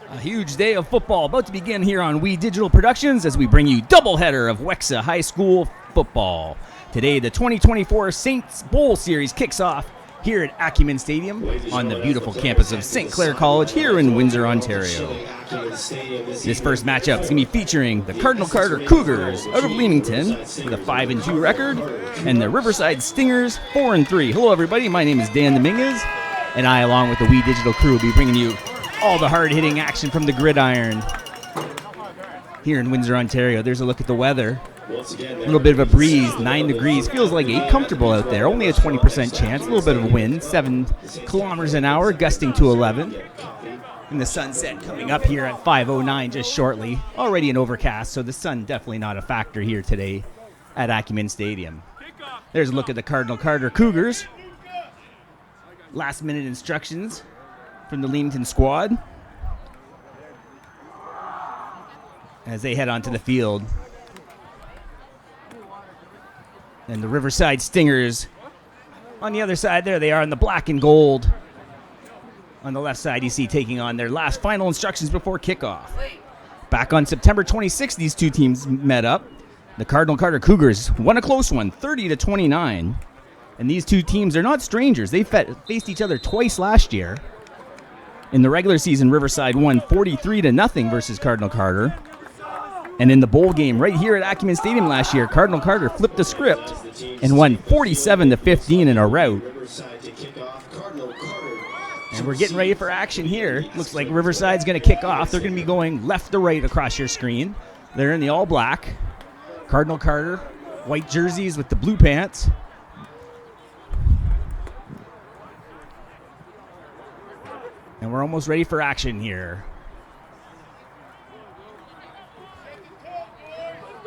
A huge day of football about to begin here on We Digital Productions as we bring you doubleheader of Wexa High School football. Today, the 2024 Saints Bowl Series kicks off here at Acumen Stadium on the beautiful campus of St. Clair College here in Windsor, Ontario. This first matchup is going to be featuring the Cardinal Carter Cougars out of Leamington with a 5-2 record and the Riverside Stingers 4-3. Hello, everybody. My name is Dan Dominguez, and I, along with the We Digital crew, will be bringing you all the hard-hitting action from the gridiron here in Windsor, Ontario. There's a look at the weather. A little bit of a breeze, 9 degrees. Feels like 8, comfortable out there. Only a 20% chance. A little bit of a wind, 7 kilometers an hour, gusting to 11. And the sunset coming up here at 5:09 just shortly. Already an overcast, so the sun definitely not a factor here today at Acumen Stadium. There's a look at the Cardinal Carter Cougars. Last-minute instructions from the Leamington squad as they head onto the field. And the Riverside Stingers on the other side, there they are in the black and gold. On the left side, you see taking on their last final instructions before kickoff. Back on September 26th, these two teams met up. The Cardinal Carter Cougars won a close one, 30-29. And these two teams are not strangers. They faced each other twice last year. In the regular season, Riverside won 43-0 versus Cardinal Carter. And in the bowl game right here at Acumen Stadium last year, Cardinal Carter flipped the script and won 47-15 in a rout. And we're getting ready for action here. Looks like Riverside's going to kick off. They're going to be going left to right across your screen. They're in the all black. Cardinal Carter, white jerseys with the blue pants. And we're almost ready for action here.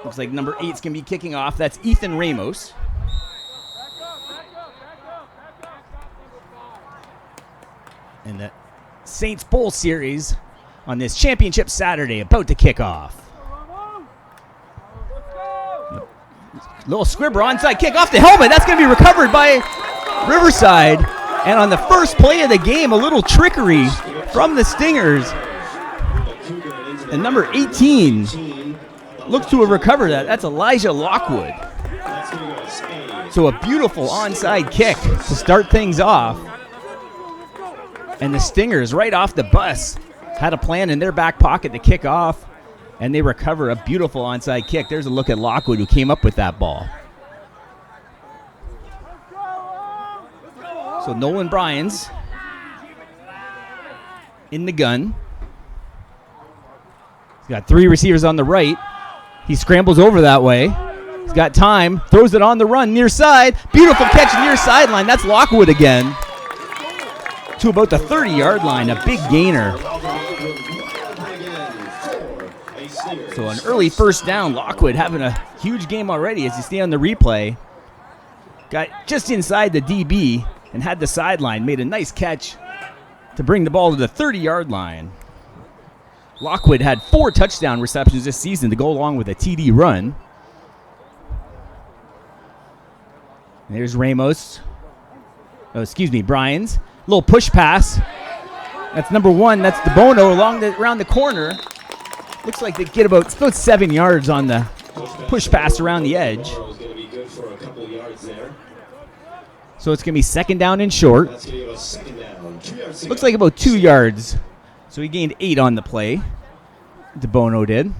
Looks like number 8's going to be kicking off. That's Ethan Ramos. And the Saints Bowl Series on this championship Saturday about to kick off. Little squibber onside kick off the helmet. That's going to be recovered by Riverside. And on the first play of the game, a little trickery from the Stingers. And number 18 looks to have recovered that. That's Elijah Lockwood. So a beautiful onside kick to start things off. And the Stingers, right off the bus, had a plan in their back pocket to kick off. And they recover a beautiful onside kick. There's a look at Lockwood, who came up with that ball. So Nolan Bryans in the gun. He's got 3 receivers on the right. He scrambles over that way. He's got time. Throws it on the run near side. Beautiful catch near sideline. That's Lockwood again. To about the 30-yard line. A big gainer. So an early first down. Lockwood having a huge game already as you see on the replay. Got just inside the DB and had the sideline. Made a nice catch to bring the ball to the 30-yard line. Lockwood had 4 touchdown receptions this season to go along with a TD run. And there's Ramos. Bryans. Little push pass. That's number 1. That's DeBono around the corner. Looks like they get about 7 yards on the push pass around the edge. So it's going to be second down and short. Looks like about 2 yards. So he gained 8 on the play. DeBono did.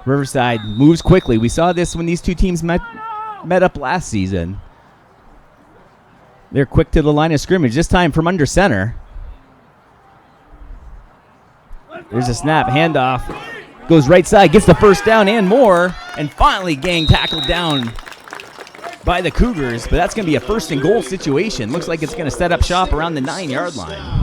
Riverside moves quickly. We saw this when these two teams met up last season. They're quick to the line of scrimmage. This time from under center. There's a snap, handoff. Goes right side, gets the first down and more. And finally gang tackled down by the Cougars. But that's going to be a first and goal situation. Looks like it's going to set up shop around the 9-yard line.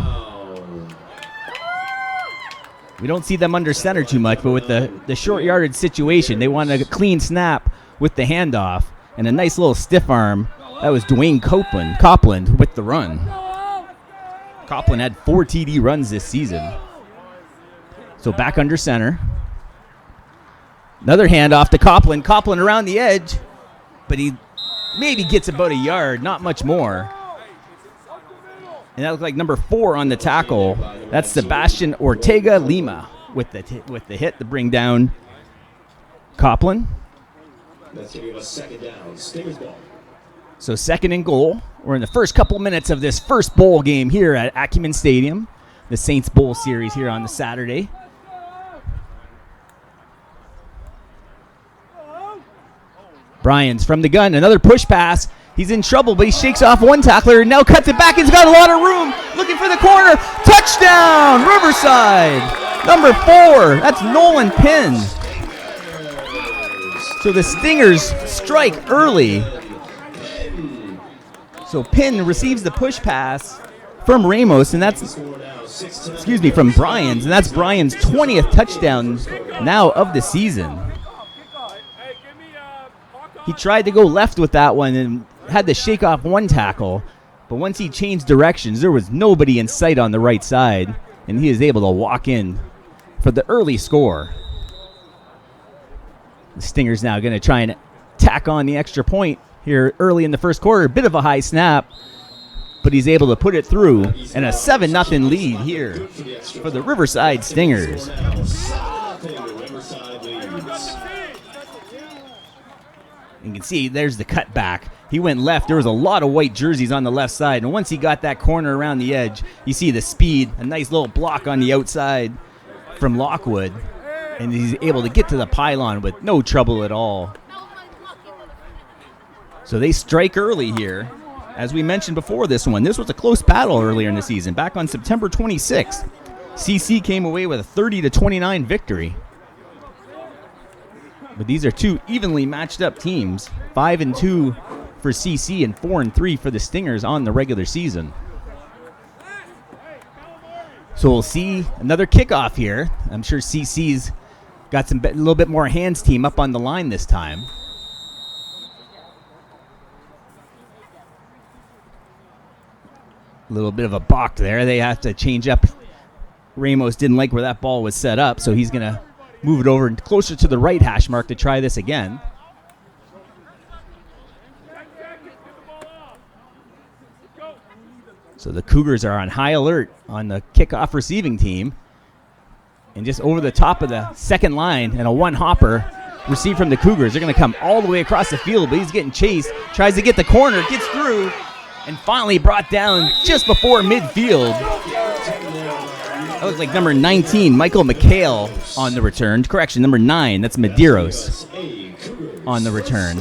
We don't see them under center too much, but with the short yardage situation, they wanted a clean snap with the handoff and a nice little stiff arm. That was Dwayne Copland with the run. Copland had 4 TD runs this season. So back under center. Another handoff to Copland. Copland around the edge, but he maybe gets about a yard, not much more. And that looked like number 4 on the tackle. That's Sebastian Ortega Lima with the hit to bring down Copland. That's going to give us second down. Stingers ball. So second and goal. We're in the first couple minutes of this first bowl game here at Acumen Stadium, the Saints Bowl series here on the Saturday. Bryans from the gun, another push pass. He's in trouble, but he shakes off one tackler, now cuts it back. He's got a lot of room, looking for the corner. Touchdown, Riverside. Number 4, that's Nolan Pinn. So the Stingers strike early. So Pinn receives the push pass from Ramos, and that's, from Bryans, and that's Bryans' 20th touchdown now of the season. He tried to go left with that one and had to shake off one tackle, but once he changed directions, there was nobody in sight on the right side, and he is able to walk in for the early score. The Stingers now going to try and tack on the extra point here early in the first quarter. Bit of a high snap, but he's able to put it through, and a 7-0 lead here for the Riverside Stingers. You can see there's the cutback. He went left. There was a lot of white jerseys on the left side, and once he got that corner around the edge, you see the speed, a nice little block on the outside from Lockwood, and he's able to get to the pylon with no trouble at all. So they strike early here. As we mentioned before this one, this was a close battle earlier in the season. Back on September 26th, CC came away with a 30-29 victory. But these are two evenly matched up teams, 5-2 for CC and 4-3 for the Stingers on the regular season. So we'll see another kickoff here. I'm sure CC's got a little bit more hands team up on the line this time. A little bit of a balk there. They have to change up. Ramos didn't like where that ball was set up, so he's going to move it over closer to the right hash mark to try this again. So the Cougars are on high alert on the kickoff receiving team. And just over the top of the second line and a one-hopper received from the Cougars. They're going to come all the way across the field, but he's getting chased. Tries to get the corner, gets through, and finally brought down just before midfield. That looks like number 19, Michael McHale, on the return. Correction, number 9, that's Medeiros on the return.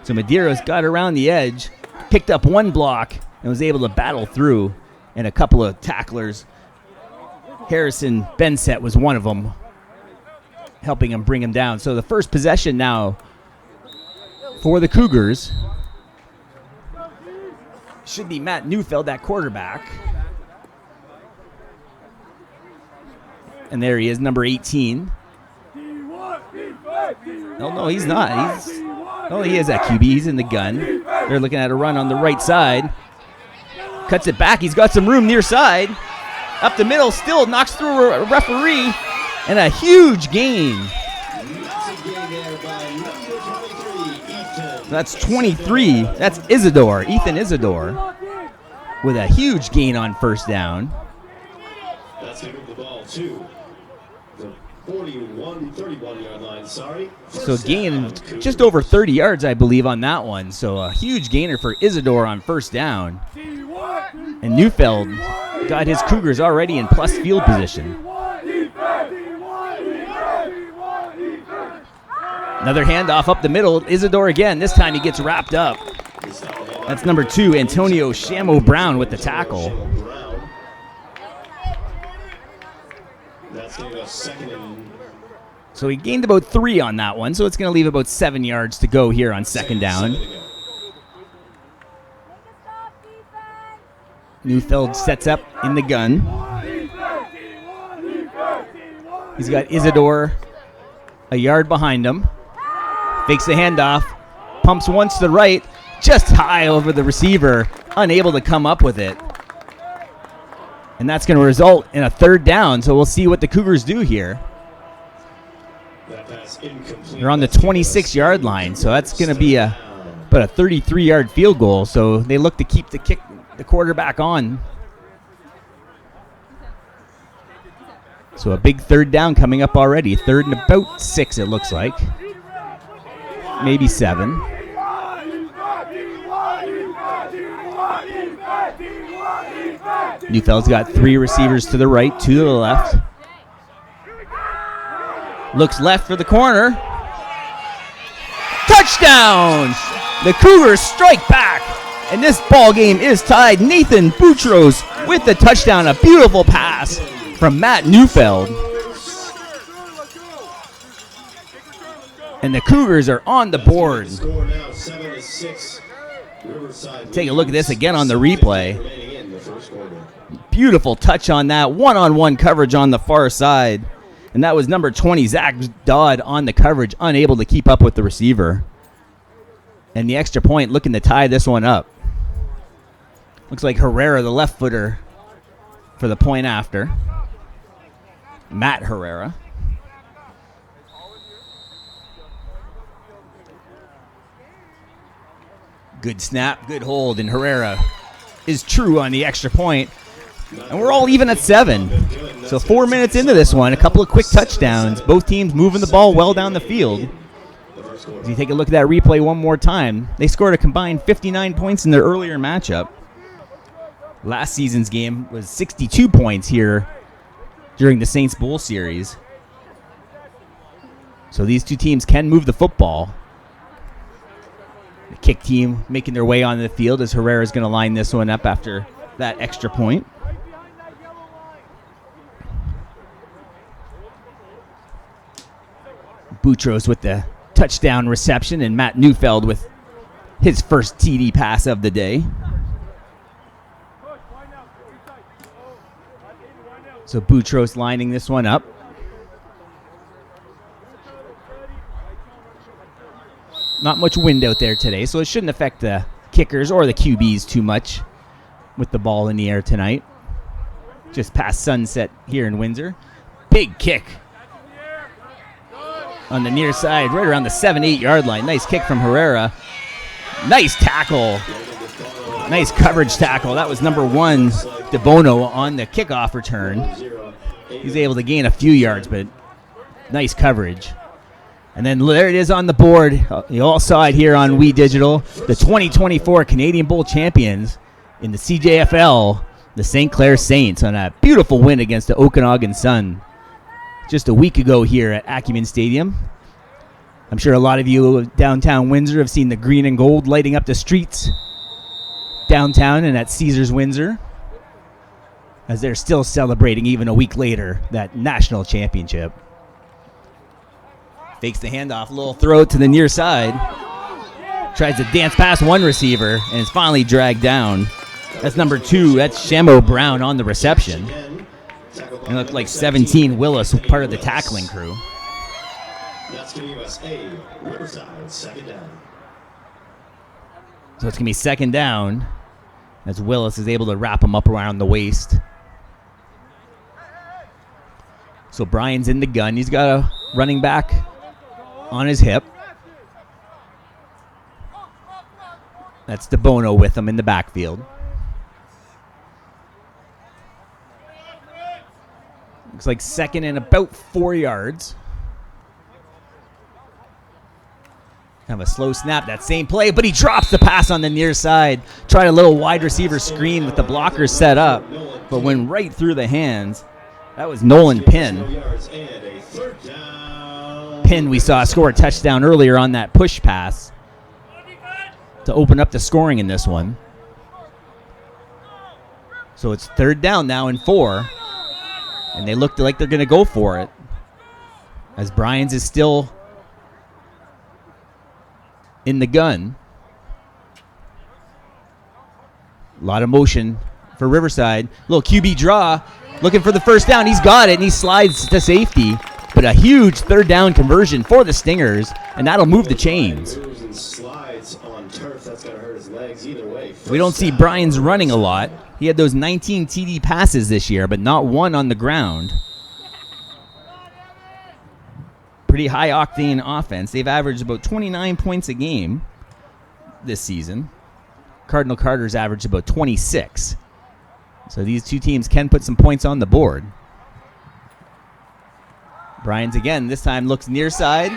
So Medeiros got around the edge, picked up one block, and was able to battle through, and a couple of tacklers. Harrison Benset was one of them, helping him bring him down. So the first possession now for the Cougars should be Matt Neufeld, that quarterback. And there he is, number 18. No, he's not. He is at QB. He's in the gun. They're looking at a run on the right side. Cuts it back. He's got some room near side. Up the middle, still knocks through a referee. And a huge gain. That's 23. That's Isidore, Ethan Isidore, with a huge gain on first down. That's going to move the ball to the 31-yard line. So gain just over 30 yards, I believe, on that one. So a huge gainer for Isidore on first down. And Neufeld got his Cougars already in plus field position. Another handoff up the middle. Isidore again. This time he gets wrapped up. That's number 2, Antonio Shamo Brown with the tackle. So he gained about 3 on that one, so it's going to leave about 7 yards to go here on second down. Neufeld sets up in the gun. He's got Isidore a yard behind him. Fakes the handoff, pumps once to the right, just high over the receiver, unable to come up with it. And that's going to result in a third down, so we'll see what the Cougars do here. They're on the 26-yard line, so that's going to be about a 33-yard field goal. So they look to keep the the quarterback on. So a big third down coming up already. Third and about 6, it looks like. Maybe 7. Neufeld's got 3 receivers to the right, 2 to the left. Looks left for the corner. Touchdown! The Cougars strike back, and this ball game is tied. Nathan Boutros with the touchdown. A beautiful pass from Matt Neufeld. And the Cougars are on the board. Take a look at this again on the replay. Beautiful touch on that. One-on-one coverage on the far side. And that was number 20, Zach Dodd, on the coverage, unable to keep up with the receiver. And the extra point looking to tie this one up. Looks like Herrera, the left footer, for the point after. Matt Herrera. Good snap, good hold, and Herrera is true on the extra point. And we're all even at 7. So 4 minutes into this one, a couple of quick touchdowns. Both teams moving the ball well down the field. As you take a look at that replay one more time, they scored a combined 59 points in their earlier matchup. Last season's game was 62 points here during the Saints Bowl series. So these two teams can move the football. The kick team making their way onto the field as Herrera's going to line this one up after that extra point. Boutros with the touchdown reception, and Matt Neufeld with his first TD pass of the day. So Boutros lining this one up. Not much wind out there today, so it shouldn't affect the kickers or the QBs too much with the ball in the air tonight. Just past sunset here in Windsor. Big kick on the near side, right around the 7-8 yard line. Nice kick from Herrera. Nice tackle. Nice coverage tackle. That was number 1, DeBono, on the kickoff return. He's able to gain a few yards, but nice coverage. And then there it is on the board. You all saw it here on We Digital. The 2024 Canadian Bowl champions in the CJFL, the St. Clair Saints, on a beautiful win against the Okanagan Sun just a week ago here at Acumen Stadium. I'm sure a lot of you downtown Windsor have seen the green and gold lighting up the streets downtown and at Caesars Windsor, as they're still celebrating even a week later that national championship. Fakes the handoff, little throw to the near side. Tries to dance past one receiver and is finally dragged down. That's number 2. That's Shamo Brown on the reception. It looked like 17 Willis, part of the tackling crew. That's going to give us a Riverside second down. So it's going to be second down as Willis is able to wrap him up around the waist. So Brian's in the gun. He's got a running back on his hip. That's DeBono with him in the backfield. Looks like second and about 4 yards. Kind of a slow snap, that same play, but he drops the pass on the near side. Tried a little wide receiver screen with the blockers set up, but went right through the hands. That was Nolan Pinn. Pinn, we saw score a touchdown earlier on that push pass to open up the scoring in this one. So it's third down now and 4. And they look like they're going to go for it, as Bryans is still in the gun. A lot of motion for Riverside. Little QB draw, looking for the first down. He's got it, and he slides to safety. But a huge third down conversion for the Stingers, and that'll move the chains. We don't see Bryans running a lot. He had those 19 TD passes this year, but not one on the ground. Pretty high-octane offense. They've averaged about 29 points a game this season. Cardinal Carter's averaged about 26. So these two teams can put some points on the board. Bryans again, this time looks near side.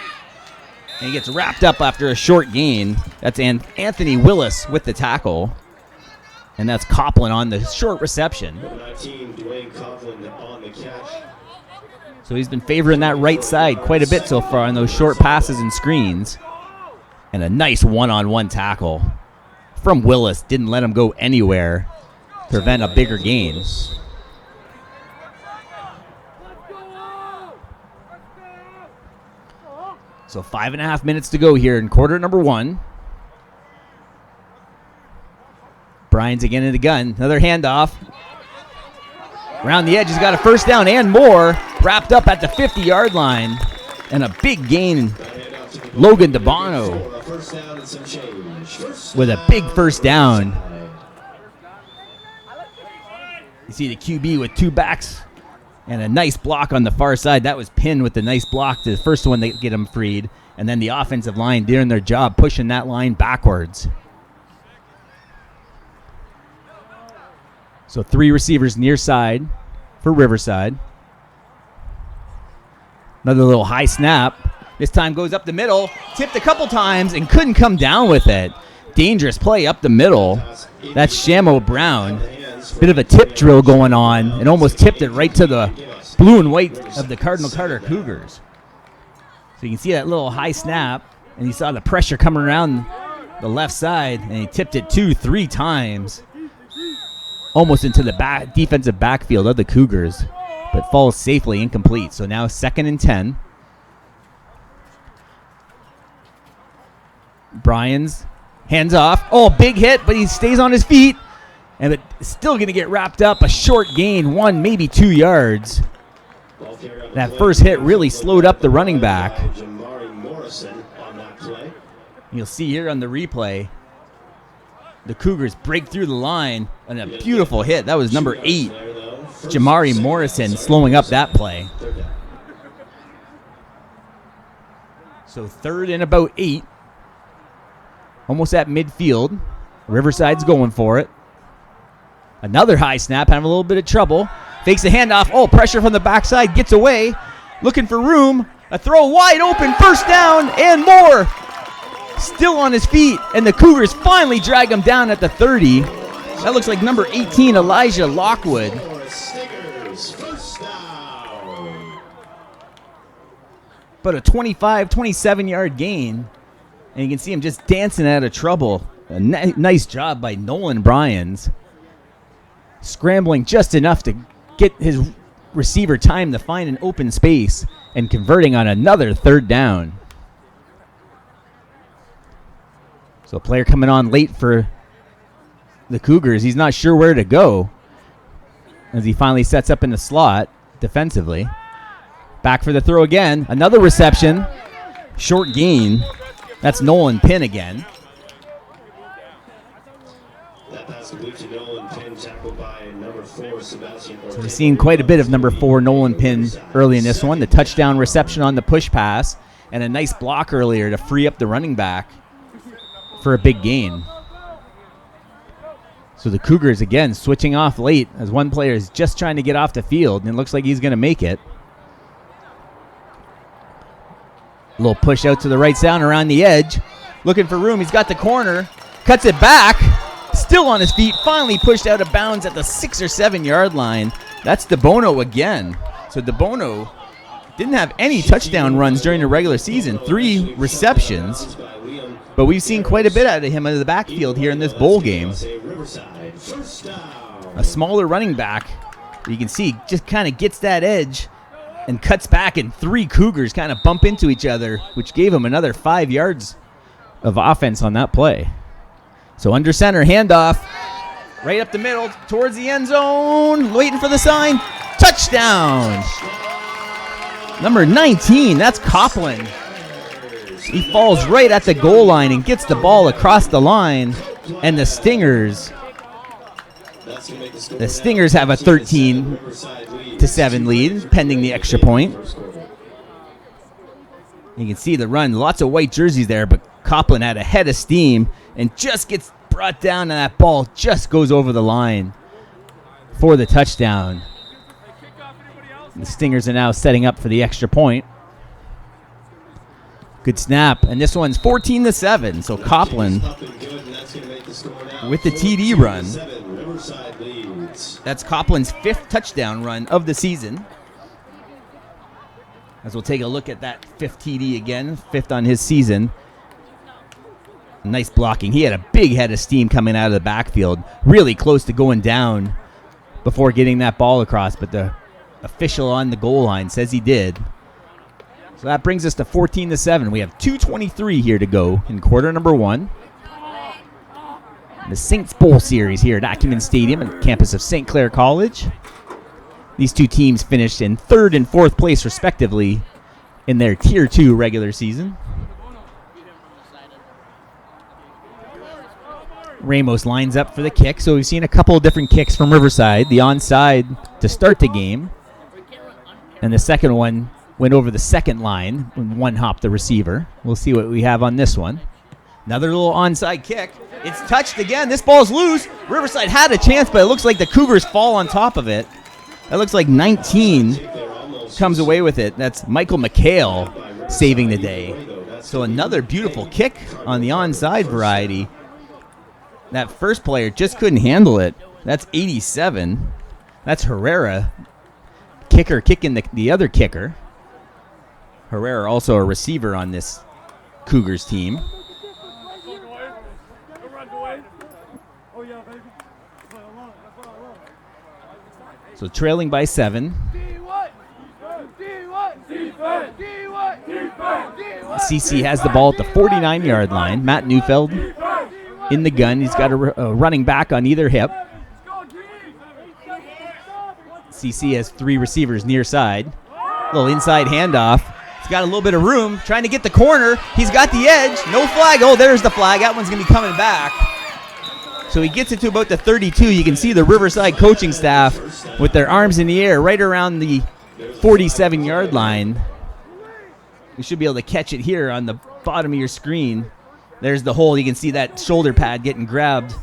And he gets wrapped up after a short gain. That's Anthony Willis with the tackle. And that's Coughlin on the short reception. 19, Dwayne Coughlin on the catch. So he's been favoring that right side quite a bit so far on those short passes and screens. And a nice one-on-one tackle from Willis. Didn't let him go anywhere. Prevent a bigger gain. So 5.5 minutes to go here in quarter number 1. Bryans again in the gun. Another handoff. Around the edge, he's got a first down and more. Wrapped up at the 50-yard line. And a big gain. Logan DeBono with a big first down. You see the QB with two backs and a nice block on the far side. That was pinned with the nice block to the first one they get him freed. And then the offensive line doing their job, pushing that line backwards. So 3 receivers near side for Riverside. Another little high snap. This time goes up the middle. Tipped a couple times and couldn't come down with it. Dangerous play up the middle. That's Shamo Brown. Bit of a tip drill going on and almost tipped it right to the blue and white of the Cardinal Carter Cougars. So you can see that little high snap, and you saw the pressure coming around the left side, and he tipped it 2-3 times, almost into the defensive backfield of the Cougars, but falls safely incomplete. So now 2nd and 10. Bryans, hands off. Oh, big hit, but he stays on his feet. And it's still going to get wrapped up. A short gain, 1, maybe 2 yards. That first hit really slowed up the running back. You'll see here on the replay, the Cougars break through the line on a beautiful hit. That was number 8, Jamari Morrison, slowing up that play. So 3rd and about 8. Almost at midfield. Riverside's going for it. Another high snap, having a little bit of trouble. Fakes the handoff. Oh, pressure from the backside. Gets away. Looking for room. A throw wide open. First down and more. Still on his feet. And the Cougars finally drag him down at the 30. That looks like number 18, Elijah Lockwood. But a 25, 27-yard gain. And you can see him just dancing out of trouble. A nice job by Nolan Bryans. Scrambling just enough to get his receiver time to find an open space and converting on another 3rd down. So a player coming on late for the Cougars. He's not sure where to go as he finally sets up in the slot defensively. Back for the throw again. Another reception. Short gain. That's Nolan Pinn again. So we've seen quite a bit of number 4, Nolan Pinn, early in this one. The touchdown reception on the push pass and a nice block earlier to free up the running back for a big gain. So the Cougars, again, switching off late as one player is just trying to get off the field, and it looks like he's going to make it. A little push out to the right side around the edge. Looking for room. He's got the corner. Cuts it back. Still on his feet. Finally pushed out of bounds at the 6 or 7 yard line. That's DeBono again. So DeBono didn't have any touchdown runs during the regular season. 3 receptions. But we've seen quite a bit out of him in the backfield here in this bowl game. A smaller running back. You can see just kind of gets that edge and cuts back, and 3 Cougars kind of bump into each other, which gave him another 5 yards of offense on that play. So under center, handoff, right up the middle, towards the end zone, waiting for the sign. Touchdown! Number 19, that's Coughlin. He falls right at the goal line and gets the ball across the line, and the Stingers have a 13-7 lead, pending the extra point. You can see the run. Lots of white jerseys there, but Coughlin had a head of steam and just gets brought down, and that ball just goes over the line for the touchdown. The Stingers are now setting up for the extra point. Good snap, and this one's 14-7. So Copland with the TD run. That's Copland's 5th touchdown run of the season. As we'll take a look at that 5th TD again, 5th on his season. Nice blocking. He had a big head of steam coming out of the backfield, really close to going down before getting that ball across, but the official on the goal line says he did. So that brings us to 14-7. We have 2:23 here to go in quarter number 1. The Saints Bowl series here at Acumen Stadium on the campus of St. Clair College. These two teams finished in 3rd and 4th place respectively in their Tier 2 regular season. Ramos lines up for the kick. So we've seen a couple of different kicks from Riverside. The onside to start the game. And the second one went over the second line and one-hopped the receiver. We'll see what we have on this one. Another little onside kick. It's touched again. This ball's loose. Riverside had a chance, but it looks like the Cougars fall on top of it. That looks like 19 comes away with it. That's Michael McHale saving the day. So another beautiful kick on the onside variety. That first player just couldn't handle it. That's 87. That's Herrera. Kicker kicking the other kicker. Herrera also a receiver on this Cougars team. So trailing by 7. CC has the ball at the 49-yard line. Matt Neufeld in the gun. He's got a running back on either hip. CC has 3 receivers near side. Little inside handoff. He's got a little bit of room. Trying to get the corner. He's got the edge. No flag. Oh, there's the flag. That one's going to be coming back. So he gets it to about the 32. You can see the Riverside coaching staff with their arms in the air right around the 47-yard line. You should be able to catch it here on the bottom of your screen. There's the hole. You can see that shoulder pad getting grabbed.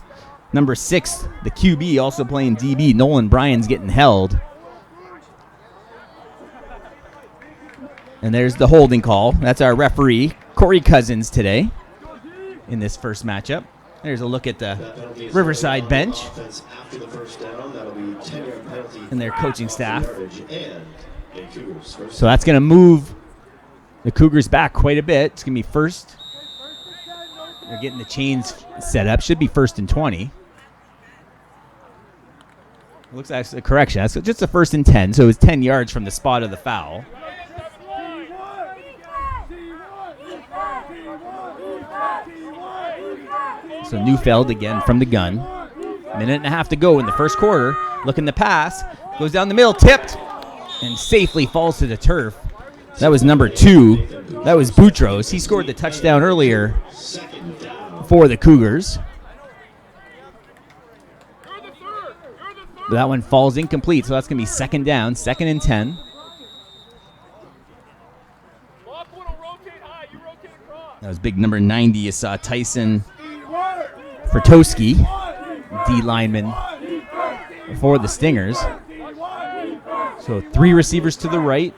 Number 6, the QB, also playing DB. Nolan Bryan's getting held. And there's the holding call. That's our referee, Corey Cousins, today in this first matchup. There's a look at the Riverside bench and their coaching staff. So that's going to move the Cougars back quite a bit. It's going to be first. They're getting the chains set up. Should be 1st and 20. Looks like a correction. That's just a 1st and 10, so it was 10 yards from the spot of the foul. So Neufeld again from the gun. Minute and a half to go in the first quarter. Looking to pass. Goes down the middle, tipped, and safely falls to the turf. That was number 2. That was Boutros. He scored the touchdown earlier for the Cougars. But that one falls incomplete, so that's going to be 2nd down, 2nd and 10. That was big number 90. You saw Tyson Fertowski, D lineman for the Stingers. So 3 receivers to the right.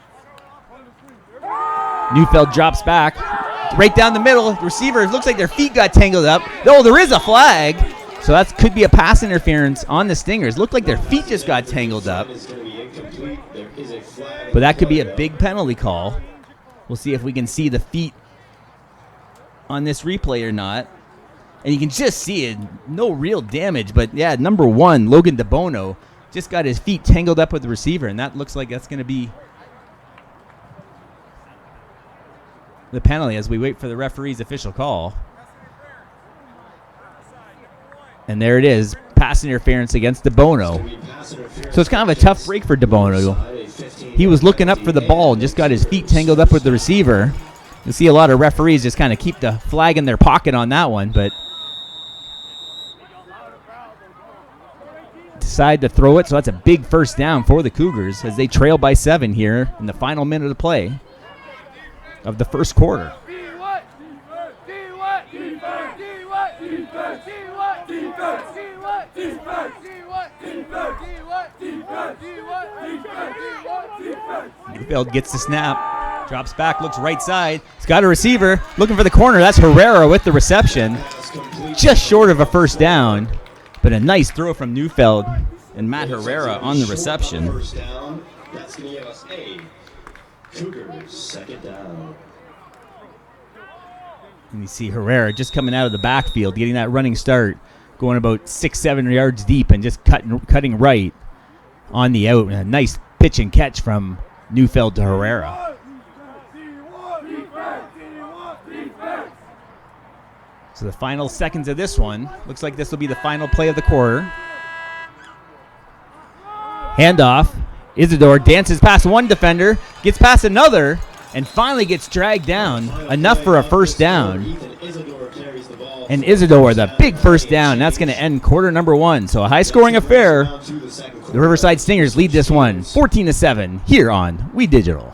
Neufeld drops back. Right down the middle. Receivers, looks like their feet got tangled up. Oh, there is a flag. So that could be a pass interference on the Stingers. Looked like their feet just got tangled up. But that could be a big penalty call. We'll see if we can see the feet on this replay or not. And you can just see it. No real damage. But, yeah, number 1, Logan DeBono, just got his feet tangled up with the receiver. And that looks like that's going to be the penalty as we wait for the referee's official call. And there it is, pass interference against DeBono. So it's kind of a tough break for DeBono. He was looking up for the ball and just got his feet tangled up with the receiver. You'll see a lot of referees just kind of keep the flag in their pocket on that one, but decide to throw it. So that's a big 1st down for the Cougars as they trail by 7 here in the final minute of play of the first quarter. Newfield gets the snap, drops back, looks right side. He's got a receiver, looking for the corner. That's Herrera with the reception. Just short of a first down, but a nice throw from Newfield and Matt Herrera on the reception. First down. That's going to give us a Cougars second down. And you see Herrera just coming out of the backfield, getting that running start, going about 6-7 yards deep and just cutting right on the out. And a nice pitch and catch from Newfield to Herrera. So the final seconds of this one, looks like this will be the final play of the quarter. Handoff. Isidore dances past one defender, gets past another, and finally gets dragged down. Enough for a first down. And Isidore, the big first down. That's going to end quarter number one. So a high-scoring affair. The Riverside Stingers lead this one 14-7 here on We Digital.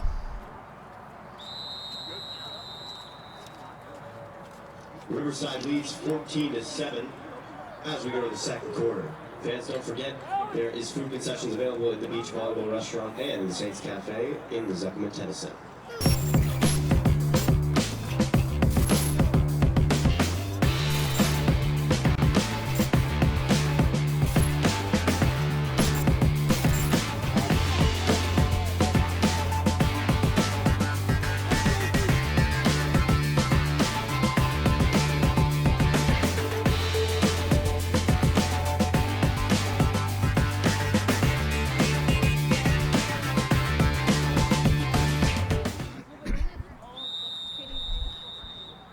Riverside leads 14-7 as we go to the second quarter. Fans, don't forget, there is food concessions available at the Beach Volleyball Restaurant and the Saints Cafe in the Zuckerman Tennis Center.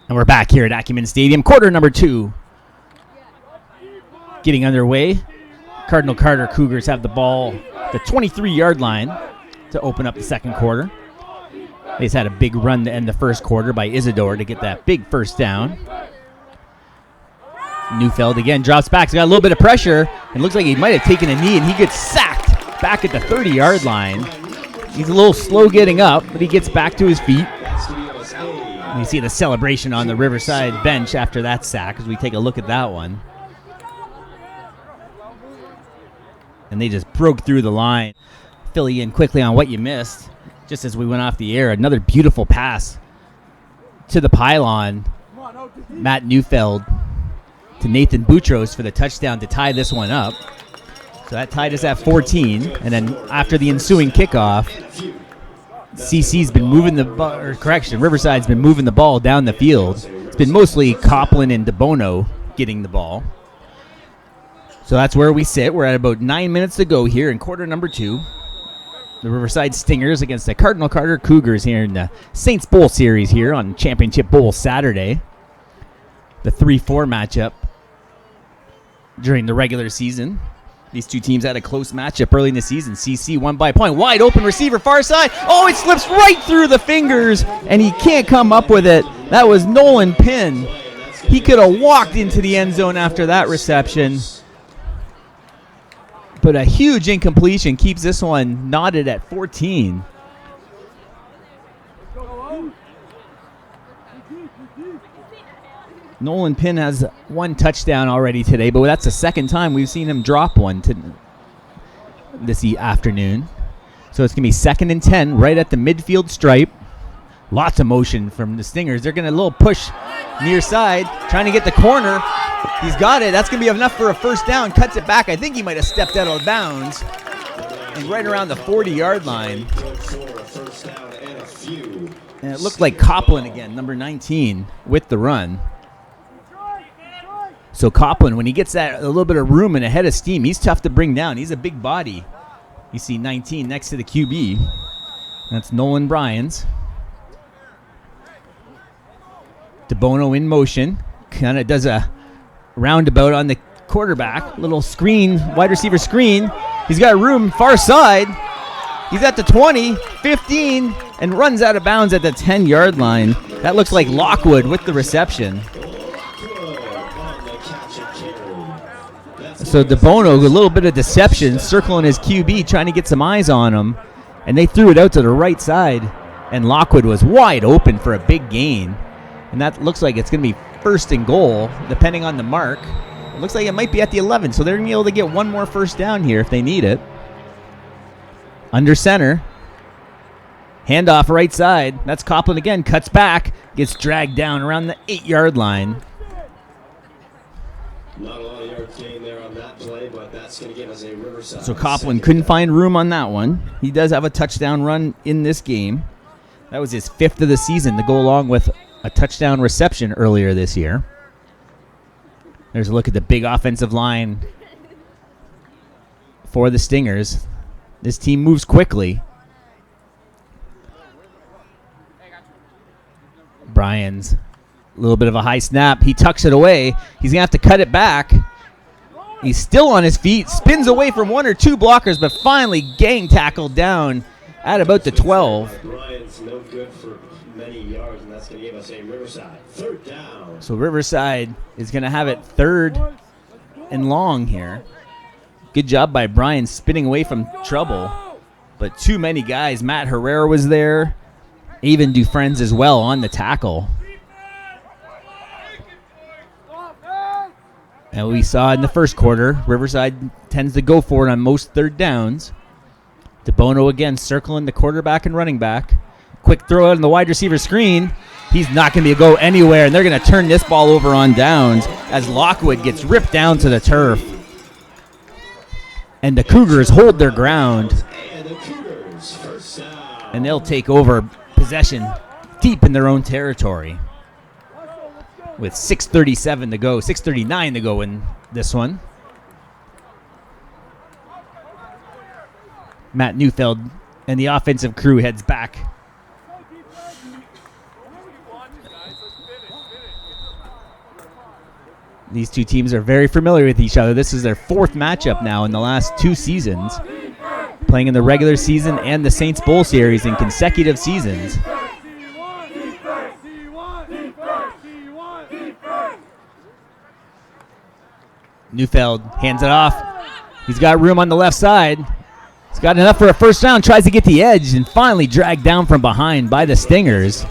And we're back here at Acumen Stadium. Quarter number two getting underway. Cardinal Carter Cougars have the ball, the 23-yard line, to open up the second quarter. They just had a big run to end the first quarter by Isidore to get that big first down. Newfield again drops back. He's got a little bit of pressure and looks like he might have taken a knee, and he gets sacked back at the 30-yard line. He's a little slow getting up, but he gets back to his feet. You see the celebration on the Riverside bench after that sack as we take a look at that one. And they just broke through the line. Fill you in quickly on what you missed. Just as we went off the air, another beautiful pass to the pylon. Matt Newfield to Nathan Boutros for the touchdown to tie this one up. So that tied us at 14. And then after the ensuing kickoff, CC's been moving the ball, or correction, Riverside's been moving the ball down the field. It's been mostly Coughlin and DeBono getting the ball. So that's where we sit. We're at about 9 minutes to go here in quarter number two. The Riverside Stingers against the Cardinal Carter Cougars here in the Saints Bowl series here on Championship Bowl Saturday. The 3-4 matchup during the regular season. These two teams had a close matchup early in the season. CC won by a point. Wide open receiver, far side. Oh, it slips right through the fingers, and he can't come up with it. That was Nolan Pinn. He could have walked into the end zone after that reception. But a huge incompletion keeps this one knotted at 14. Nolan Pinn has one touchdown already today, but that's the second time we've seen him drop one this afternoon. So it's going to be 2nd and 10 right at the midfield stripe. Lots of motion from the Stingers. They're going to a little push near side, trying to get the corner. He's got it. That's going to be enough for a first down. Cuts it back. I think he might have stepped out of bounds. And right around the 40-yard line. And it looked like Coughlin again, number 19, with the run. So Coughlin, when he gets that a little bit of room and a head of steam, he's tough to bring down. He's a big body. You see 19 next to the QB. That's Nolan Bryans. DeBono in motion. Kind of does a roundabout on the quarterback. Little screen, wide receiver screen. He's got room far side. He's at the 20, 15, and runs out of bounds at the 10-yard line. That looks like Lockwood with the reception. So DeBono, a little bit of deception, circling his QB, trying to get some eyes on him. And they threw it out to the right side. And Lockwood was wide open for a big gain. And that looks like it's going to be 1st and goal, depending on the mark. It looks like it might be at the 11, so they're going to be able to get one more first down here if they need it. Under center. Handoff right side. That's Coughlin again. Cuts back. Gets dragged down around the 8-yard line. Not a lot of yards gained there on that play, but that's going to give us a Riverside. So Coughlin couldn't find room on that one. He does have a touchdown run in this game. That was his 5th of the season to go along with a touchdown reception earlier this year. There's a look at the big offensive line for the Stingers. This team moves quickly. Bryan's a little bit of a high snap. He tucks it away. He's going to have to cut it back. He's still on his feet. Spins away from 1 or 2 blockers, but finally gang tackled down at about the 12. Bryan's no good for many yards, and that's going to give us a Riverside. 3rd down. So Riverside is going to have it 3rd and long here. Good job by Bryan spinning away from trouble. But too many guys. Matt Herrera was there. Even Dufresne's as well on the tackle. And we saw in the first quarter, Riverside tends to go for it on most 3rd downs. DeBono again circling the quarterback and running back. Quick throw out in the wide receiver screen. He's not going to go anywhere, and they're going to turn this ball over on downs as Lockwood gets ripped down to the turf. And the Cougars hold their ground. And they'll take over possession deep in their own territory. With 6:37 to go, 6:39 to go in this one. Matt Neufeld and the offensive crew heads back. These two teams are very familiar with each other. This is their 4th matchup now in the last 2 seasons. Playing in the regular season and the Saints Bowl Series in consecutive seasons. Neufeld hands it off. He's got room on the left side. He's got enough for a 1st down. Tries to get the edge and finally dragged down from behind by the Stingers.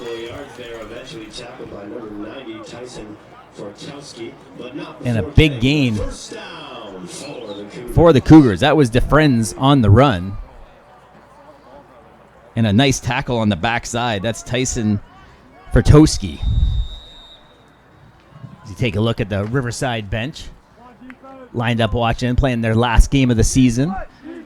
And a big gain for the Cougars. That was Dufresne's on the run. And a nice tackle on the backside. That's Tyson Fertowski. As you take a look at the Riverside bench. Lined up watching, playing their last game of the season.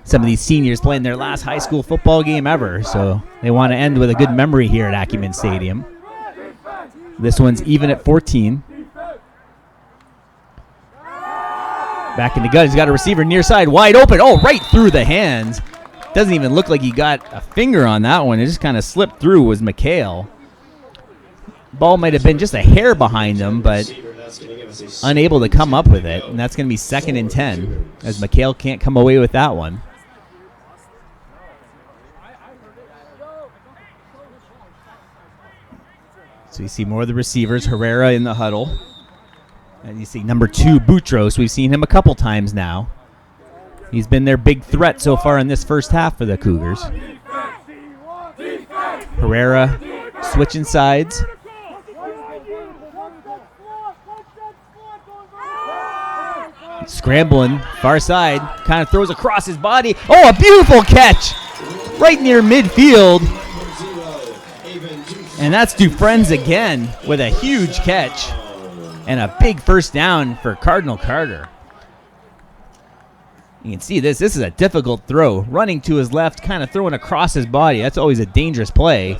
Some of these seniors playing their last high school football game ever. So they want to end with a good memory here at Acumen Stadium. This one's even at 14. Back in the gun. He's got a receiver near side, wide open. Oh, right through the hands. Doesn't even look like he got a finger on that one. It just kind of slipped through. Was McHale. Ball might have been just a hair behind him, but unable to come up with it. And that's going to be 2nd and 10 as McHale can't come away with that one. So you see more of the receivers. Herrera in the huddle. And you see number 2, Boutros. We've seen him a couple times now. He's been their big threat so far in this first half for the Cougars. Herrera switching sides. Scrambling, far side, kind of throws across his body. Oh, a beautiful catch right near midfield. And that's Dufresne's again with a huge catch. And a big 1st down for Cardinal Carter. You can see this. This is a difficult throw. Running to his left, kind of throwing across his body. That's always a dangerous play.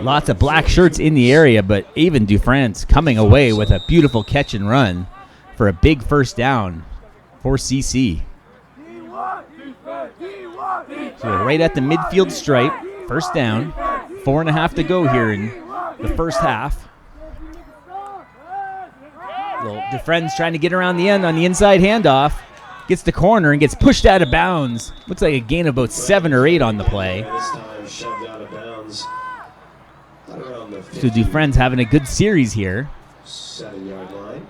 Lots of black shirts in the area, but even Dufresne's coming away with a beautiful catch and run for a big 1st down for CC. So right at the midfield stripe, 1st down. 4.5 to go here in the first half. Dufresne's trying to get around the end on the inside handoff. Gets the corner and gets pushed out of bounds. Looks like a gain of about 7 or 8 on the play. So Dufresne's having a good series here. 7-yard line.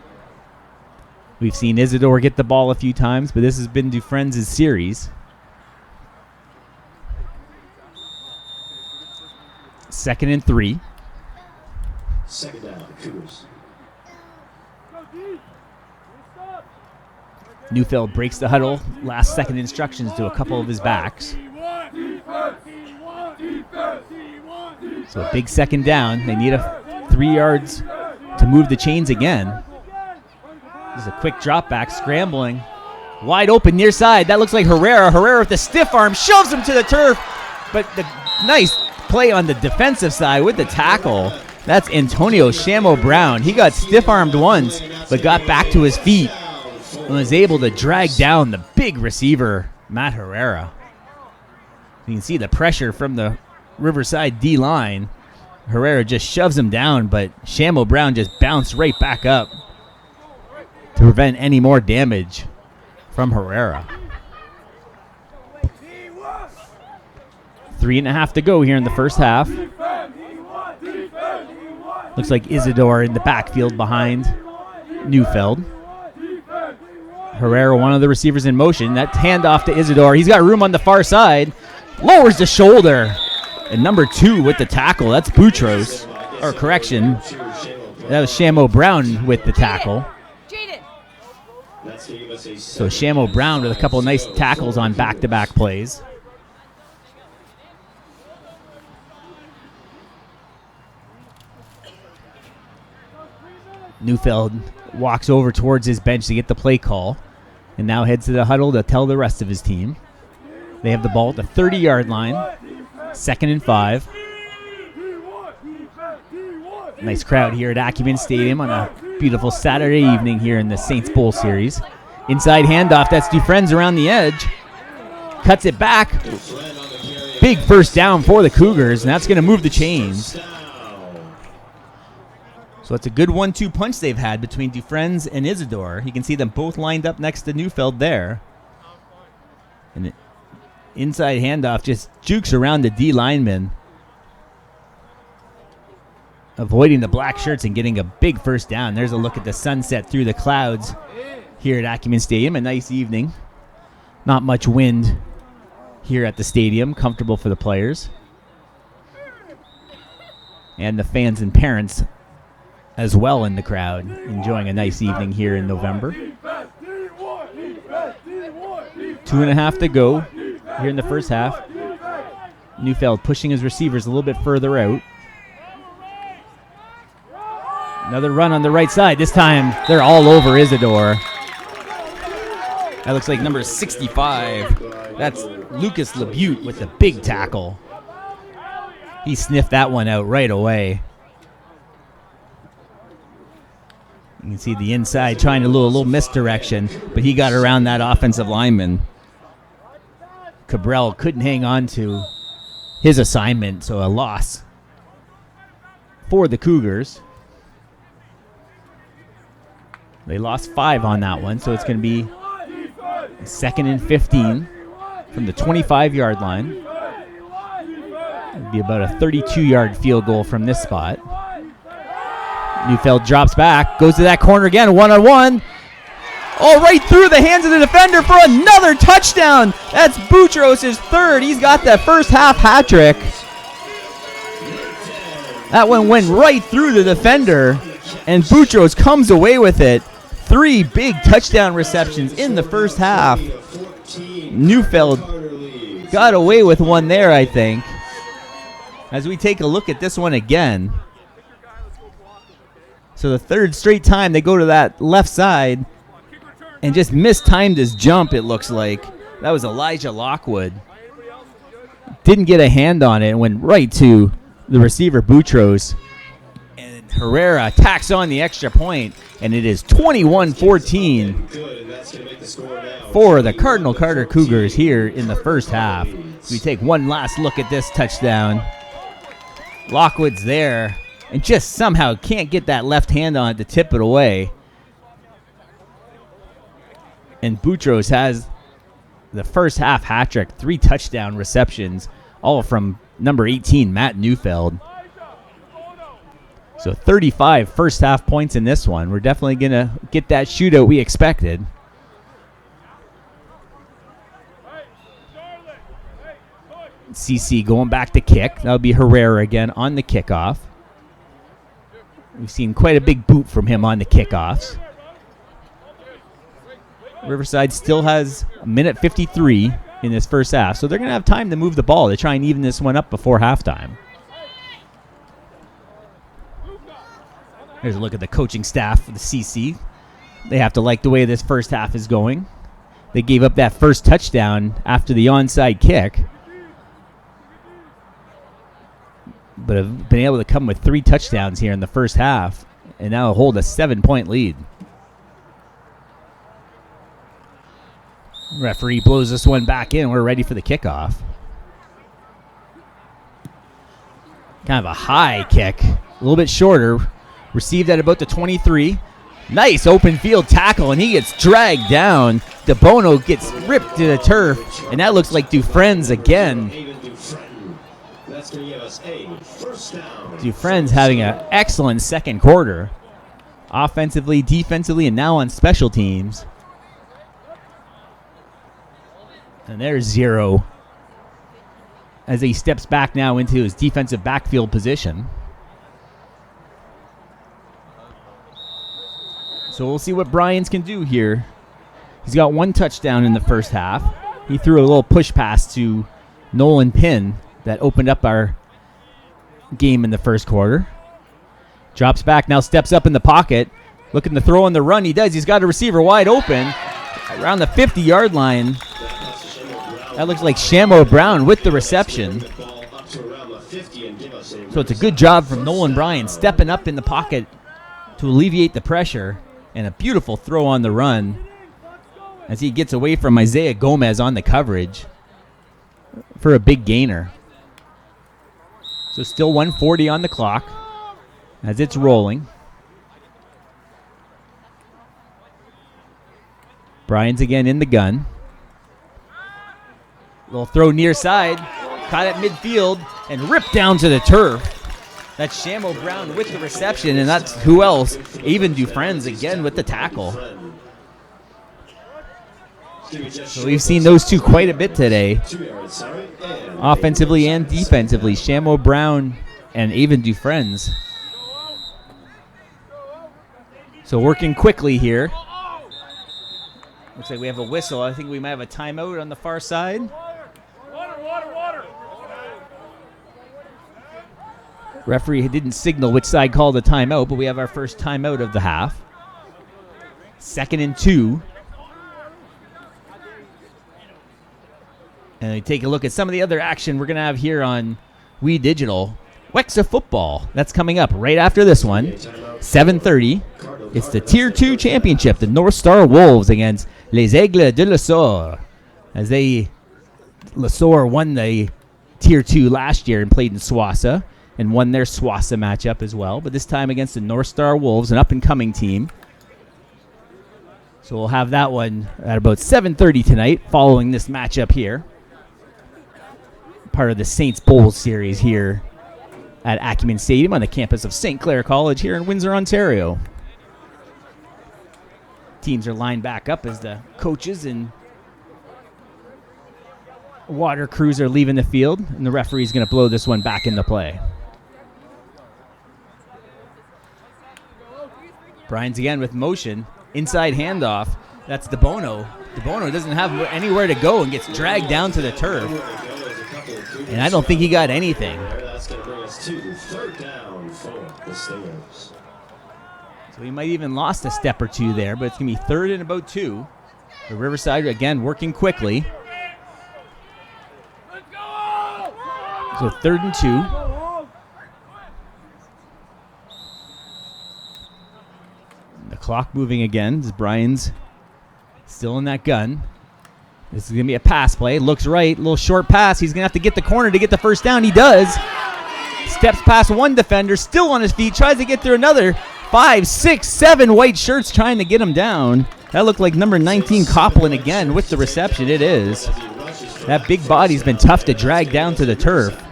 We've seen Isidore get the ball a few times, but this has been Dufresne's series. 2nd and 3. 2nd down, Cougars. Neufeld breaks the huddle. Last second instructions to a couple of his backs. So a big second down. They need 3 yards to move the chains again. This is a quick drop back, scrambling. Wide open near side. That looks like Herrera. Herrera with the stiff arm shoves him to the turf. But the nice play on the defensive side with the tackle. That's Antonio Shamo Brown. He got stiff-armed once, but got back to his feet and was able to drag down the big receiver, Matt Herrera. You can see the pressure from the Riverside D-line. Herrera just shoves him down, but Shamo Brown just bounced right back up to prevent any more damage from Herrera. 3.5 to go here in the first half. Looks like Isidore in the backfield behind Neufeld. Herrera, one of the receivers in motion. That handoff to Isidore. He's got room on the far side. Lowers the shoulder. And number 2 with the tackle. That's Boutros. Or correction. That was Shamo Brown with the tackle. So Shamo Brown with a couple of nice tackles on back-to-back plays. Neufeld walks over towards his bench to get the play call and now heads to the huddle to tell the rest of his team. They have the ball at the 30-yard line, 2nd and 5. Nice crowd here at Acumen Stadium on a beautiful Saturday evening here in the Saints Bowl Series. Inside handoff, that's Dufresne's around the edge. Cuts it back. Big first down for the Cougars, and that's going to move the chains. So it's a good 1-2 punch they've had between Dufresne's and Isidore. You can see them both lined up next to Neufeld there. And inside handoff just jukes around the D lineman, avoiding the black shirts and getting a big first down. There's a look at the sunset through the clouds here at Acumen Stadium. A nice evening. Not much wind here at the stadium. Comfortable for the players. And the fans and parents as well in the crowd, enjoying a nice evening here in November. 2.5 to go here in the first half. Neufeld pushing his receivers a little bit further out. Another run on the right side. This time they're all over Isidore. That looks like number 65. That's Lucas LeBute with the big tackle. He sniffed that one out right away. You can see the inside trying to do a little misdirection, but he got around that offensive lineman. Cabral couldn't hang on to his assignment, so a loss for the Cougars. They lost 5 on that one, so it's going to be 2nd and 15 from the 25-yard line. It'd be about a 32-yard field goal from this spot. Neufeld drops back, goes to that corner again, one-on-one. Oh, right through the hands of the defender for another touchdown. That's Boutros' 3rd. He's got that first half hat trick. That one went right through the defender, and Boutros comes away with it. 3 big touchdown receptions in the first half. Neufeld got away with one there, I think. As we take a look at this one again. So the 3rd straight time they go to that left side and just mistimed his jump, it looks like. That was Elijah Lockwood. Didn't get a hand on it and went right to the receiver, Boutros. And Herrera tacks on the extra point, and it is 21-14 for the Cardinal Carter Cougars here in the first half. We take one last look at this touchdown. Lockwood's there and just somehow can't get that left hand on it to tip it away. And Boutros has the first half hat trick, 3 touchdown receptions, all from number 18, Matt Neufeld. So 35 first half points in this one. We're definitely going to get that shootout we expected. CC going back to kick. That'll be Herrera again on the kickoff. We've seen quite a big boot from him on the kickoffs. Riverside still has a minute 53 in this first half, so they're going to have time to move the ball to try and even this one up before halftime. Here's a look at the coaching staff for the CC. They have to like the way this first half is going. They gave up that first touchdown after the onside kick, but have been able to come with 3 touchdowns here in the first half and now hold a 7-point lead. Referee blows this one back in. We're ready for the kickoff. Kind of a high kick, a little bit shorter. Received at about the 23. Nice open field tackle, and he gets dragged down. DeBono gets ripped to the turf, and that looks like Dufresne's again. Dufresne's having an excellent second quarter, offensively, defensively, and now on special teams. And there's 0 as he steps back now into his defensive backfield position. So we'll see what Bryans can do here. He's got 1 touchdown in the first half. He threw a little push pass to Nolan Pinn that opened up our game in the first quarter. Drops back, now steps up in the pocket. Looking to throw on the run. He does. He's got a receiver wide open around the 50-yard line. That looks like Shamo Brown with the reception. So it's a good job from Nolan Bryan stepping up in the pocket to alleviate the pressure. And a beautiful throw on the run as he gets away from Isaiah Gomez on the coverage for a big gainer. So still 1:40 on the clock as it's rolling. Bryans again in the gun. Little throw near side. Caught at midfield and ripped down to the turf. That's Shamo Brown with the reception, and that's who else? Even Dufresne's again with the tackle. So we've seen those two quite a bit today, offensively and defensively. Shamo Brown and Avon Dufresne's. So working quickly here. Looks like we have a whistle. I think we might have a timeout on the far side. Referee didn't signal which side called the timeout, but we have our first timeout of the half. 2nd and 2. And we take a look at some of the other action we're going to have here on We Digital. Wexa football. That's coming up right after this one. 7:30. It's the Tier 2 championship. The North Star Wolves against Les Aigles de Lesour. As Lesour won the Tier 2 last year and played in Swassa. And won their Swassa matchup as well. But this time against the North Star Wolves, an up-and-coming team. So we'll have that one at about 7:30 tonight following this matchup here. Part of the Saints Bowl series here at Acumen Stadium on the campus of St. Clair College here in Windsor, Ontario. Teams are lined back up as the coaches and water crews are leaving the field. And the referee's going to blow this one back into play. Bryans again with motion. Inside handoff. That's DeBono. DeBono doesn't have anywhere to go and gets dragged down to the turf. And I don't think he got anything. That's going to bring us to 3rd down for the Stingers. So he might even lost a step or two there, but it's going to be 3rd and about 2. The Riverside again working quickly. So 3rd and 2. The clock moving again as Bryans still in that gun. This is going to be a pass play. Looks right. Little short pass. He's going to have to get the corner to get the first down. He does. Steps past one defender. Still on his feet. Tries to get through another. 5, 6, 7 white shirts trying to get him down. That looked like number 19 Copland again with the reception. It is. That big body's been tough to drag down to the turf.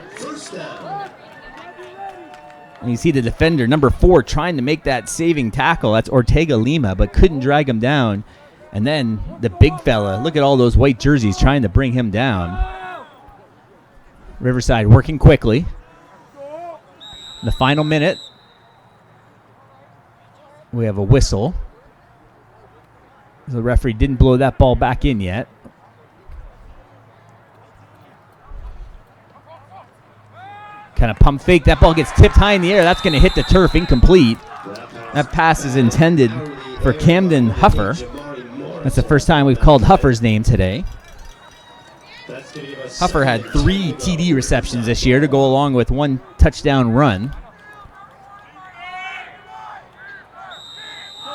And you see the defender, number 4, trying to make that saving tackle. That's Ortega Lima, but couldn't drag him down. And then the big fella, look at all those white jerseys trying to bring him down. Riverside working quickly. In the final minute, we have a whistle. The referee didn't blow that ball back in yet. Kind of pump fake. That ball gets tipped high in the air. That's going to hit the turf. Incomplete. That pass is intended for Camden Huffer. That's the first time we've called Huffer's name today. Huffer had 3 TD receptions this year to go along with 1 touchdown run.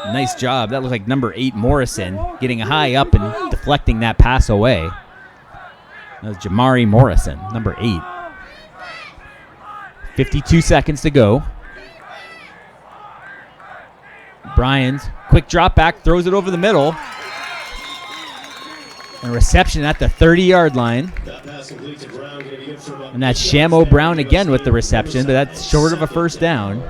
Nice job. That looked like number 8 Morrison getting high up and deflecting that pass away. That was Jamari Morrison, number 8. 52 seconds to go. Bryans, quick drop back, throws it over the middle. And reception at the 30-yard line. And that's Shamo Brown again with the reception, but that's short of a first down.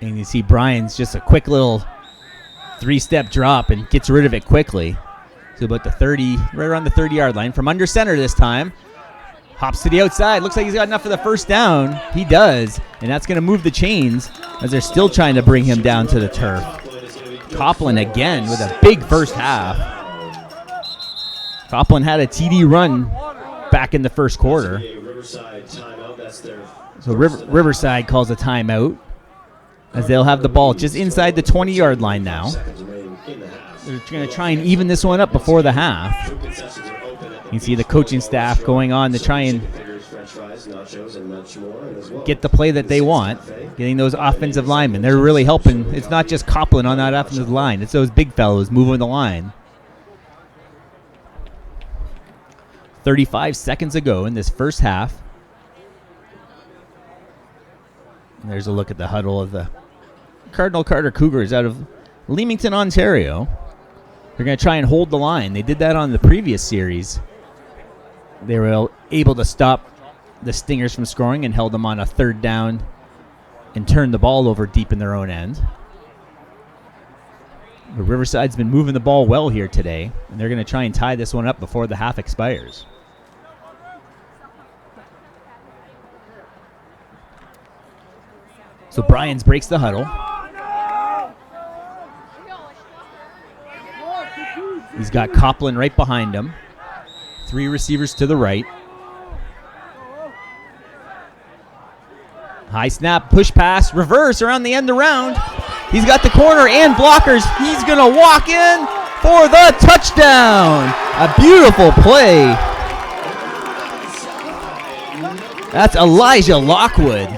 And you see Bryans just a quick little 3-step drop and gets rid of it quickly. So about the 30, right around the 30-yard line. From under center this time. Hops to the outside. Looks like he's got enough for the first down. He does. And that's going to move the chains as they're still trying to bring him down to the turf. Copeland again with a big first half. Copeland had a TD run back in the first quarter. So Riverside calls a timeout as they'll have the ball just inside the 20-yard line now. They're going to try and even this one up before the half. You can see the coaching staff going on to try and get the play that they want, getting those offensive linemen. They're really helping. It's not just Copeland on that offensive line. It's those big fellows moving the line. 35 seconds ago in this first half. And there's a look at the huddle of the Cardinal Carter Cougars out of Leamington, Ontario. They're going to try and hold the line. They did that on the previous series. They were able to stop the Stingers from scoring and held them on a 3rd down and turned the ball over deep in their own end. But Riverside's been moving the ball well here today, and they're going to try and tie this one up before the half expires. So Bryans breaks the huddle. He's got Copeland right behind him. 3 receivers to the right. High snap, push pass, reverse around the end around. He's got the corner and blockers. He's going to walk in for the touchdown. A beautiful play. That's Elijah Lockwood.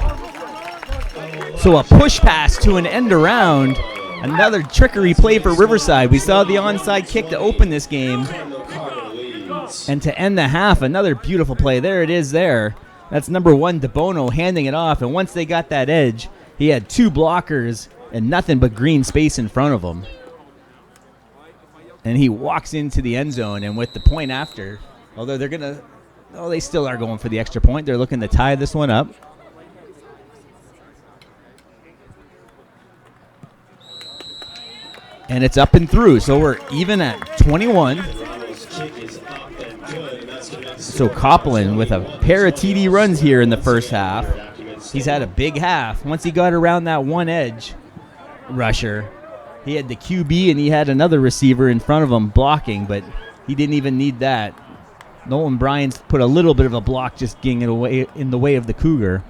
So a push pass to an end around. Another trickery play for Riverside. We saw the onside kick to open this game. And to end the half, another beautiful play. There it is there. That's number 1, DeBono, handing it off. And once they got that edge, he had 2 blockers and nothing but green space in front of him. And he walks into the end zone. And with the point after, although they're going to, they still are going for the extra point. They're looking to tie this one up. And it's up and through. So we're even at 21. So Copeland with a pair of TD runs here in the first half. He's had a big half. Once he got around that one edge rusher, he had the QB and he had another receiver in front of him blocking, but he didn't even need that. Nolan Bryans put a little bit of a block just getting it away in the way of the Cougar.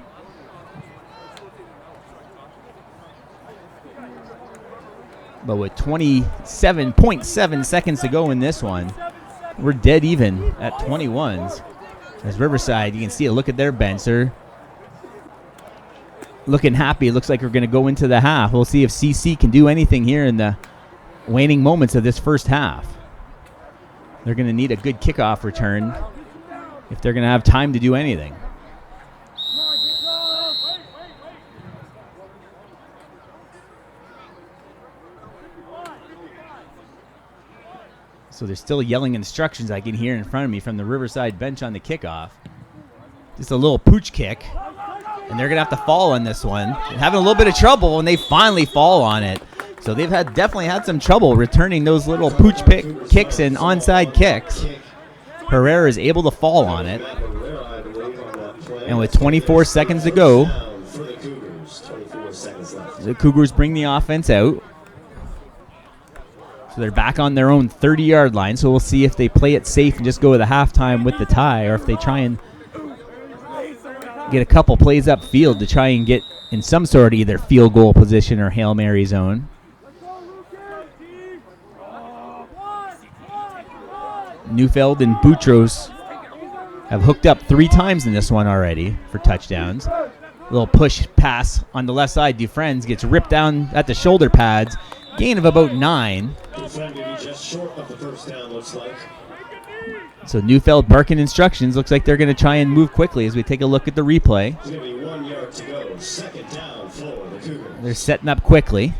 But with 27.7 seconds to go in this one, we're dead even at 21s. As Riverside, you can see a look at their bench. They're looking happy. It looks like we're going to go into the half. We'll see if CC can do anything here in the waning moments of this first half. They're going to need a good kickoff return if they're going to have time to do anything. So they're still yelling instructions I can hear in front of me from the Riverside bench on the kickoff. Just a little pooch kick. And they're going to have to fall on this one. They're having a little bit of trouble, and they finally fall on it. So they've definitely had some trouble returning those little pooch kicks and onside kicks. Herrera is able to fall on it. And with 24 seconds to go, The Cougars bring the offense out. So they're back on their own 30-yard line. So we'll see if they play it safe and just go with a halftime with the tie, or if they try and get a couple plays upfield to try and get in some sort of either field goal position or Hail Mary zone. Neufeld and Boutros have hooked up 3 times in this one already for touchdowns. A little push pass on the left side. Dufresne gets ripped down at the shoulder pads. Gain of about 9. Dufresne may be just short of the first down, looks like. So Neufeld barking instructions. Looks like they're going to try and move quickly as we take a look at the replay. There's going to be 1 yard to go. Second down for the Cougars. They're setting up quickly.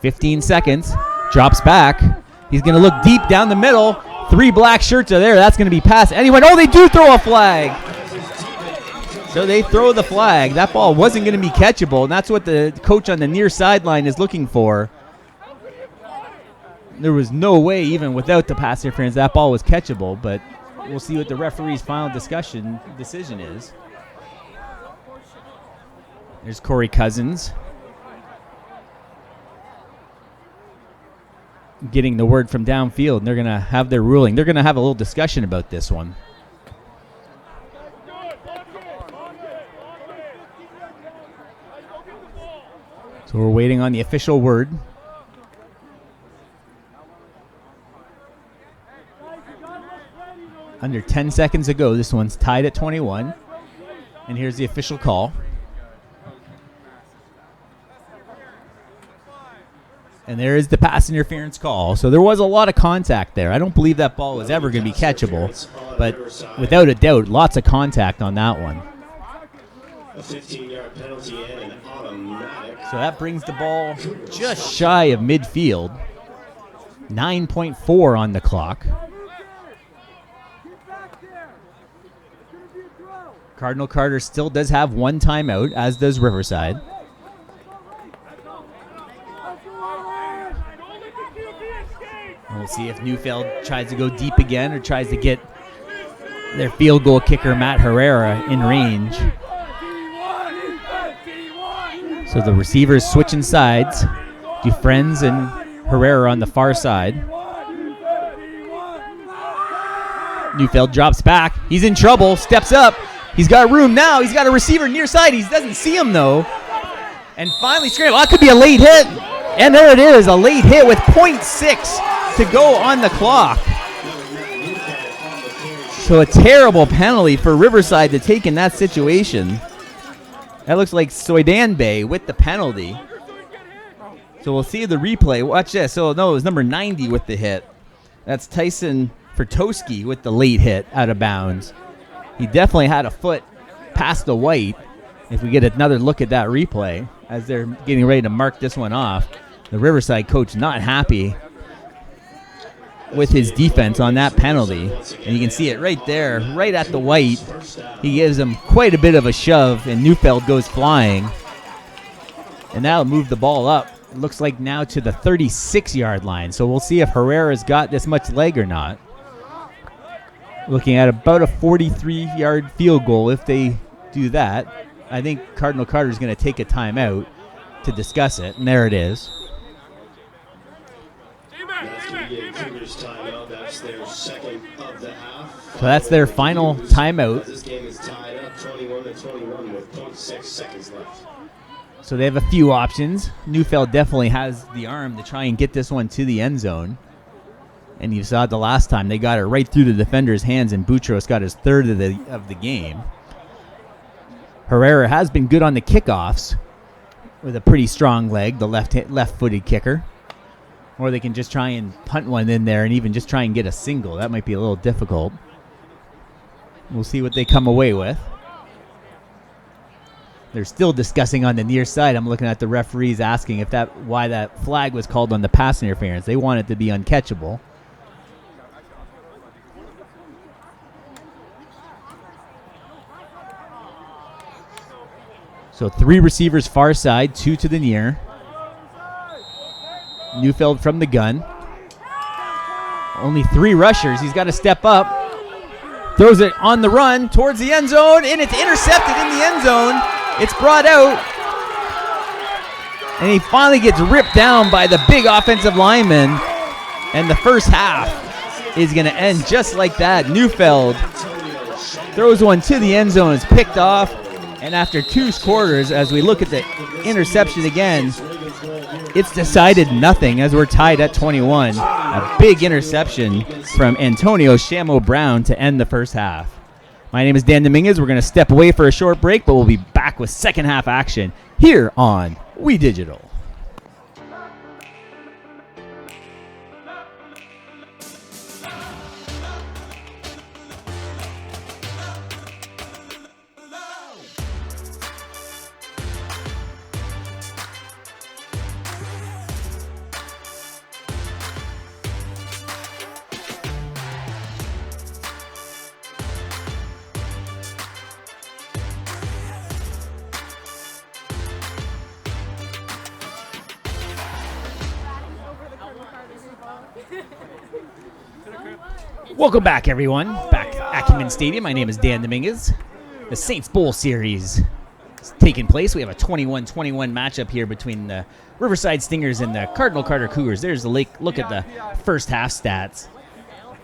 15 seconds. Drops back. He's going to look deep down the middle. 3 black shirts are there. That's going to be past anyone. Oh, they do throw a flag. So they throw the flag. That ball wasn't going to be catchable, and that's what the coach on the near sideline is looking for. There was no way, even without the pass interference, that ball was catchable, but we'll see what the referee's final decision is. There's Corey Cousins getting the word from downfield, and they're going to have their ruling. They're going to have a little discussion about this one. So we're waiting on the official word. Under 10 seconds to go. This one's tied at 21. And here's the official call. And there is the pass interference call. So there was a lot of contact there. I don't believe that ball was ever going to be catchable. But without a doubt, lots of contact on that one. A 15-yard penalty and an automatic. So that brings the ball just shy of midfield. 9.4 on the clock. Cardinal Carter still does have 1 timeout, as does Riverside. And we'll see if Neufeld tries to go deep again or tries to get their field goal kicker, Matt Herrera, in range. So the receivers switching sides. Dufresne and Herrera on the far side. Neufeld drops back. He's in trouble. Steps up. He's got room now. He's got a receiver near side. He doesn't see him, though. And finally scramble. That could be a late hit. And there it is, a late hit with 0.6 to go on the clock. So a terrible penalty for Riverside to take in that situation. That looks like Soydanbe with the penalty. So we'll see the replay. Watch this. So no, it was number 90 with the hit. That's Tyson Fertowski with the late hit out of bounds. He definitely had a foot past the white. If we get another look at that replay, as they're getting ready to mark this one off, the Riverside coach not happy with his defense on that penalty. And you can see it right there, right at the white. He gives him quite a bit of a shove, and Neufeld goes flying. And that'll move the ball up. It looks like now to the 36-yard line. So we'll see if Herrera's got this much leg or not. Looking at about a 43-yard field goal if they do that. I think Cardinal Carter's going to take a timeout to discuss it, and there it is. That's going to be a Cougars timeout. That's their second of the half. So that's their final timeout. This game is tied up 21-21 with 0.6 seconds left. So they have a few options. Neufeld definitely has the arm to try and get this one to the end zone. And you saw it the last time. They got it right through the defender's hands, and Boutros got his third of the game. Herrera has been good on the kickoffs with a pretty strong leg, the left-footed kicker. Or they can just try and punt one in there and even just try and get a single. That might be a little difficult. We'll see what they come away with. They're still discussing on the near side. I'm looking at the referees asking why that flag was called on the pass interference. They want it to be uncatchable. So 3 receivers far side, 2 to the near. Neufeld from the gun. Only 3 rushers. He's got to step up. Throws it on the run towards the end zone, and it's intercepted in the end zone. It's brought out. And he finally gets ripped down by the big offensive lineman. And the first half is going to end just like that. Neufeld throws one to the end zone. It's picked off. And after 2 quarters, as we look at the interception again, it's decided nothing as we're tied at 21. A big interception from Antonio Shamo Brown to end the first half. My name is Dan Dominguez. We're going to step away for a short break, but we'll be back with second half action here on We Digital. Welcome back, everyone. Back at Acumen Stadium. My name is Dan Dominguez. The Saints Bowl series is taking place. We have a 21-21 matchup here between the Riverside Stingers and the Cardinal Carter Cougars. There's the look at the first half stats.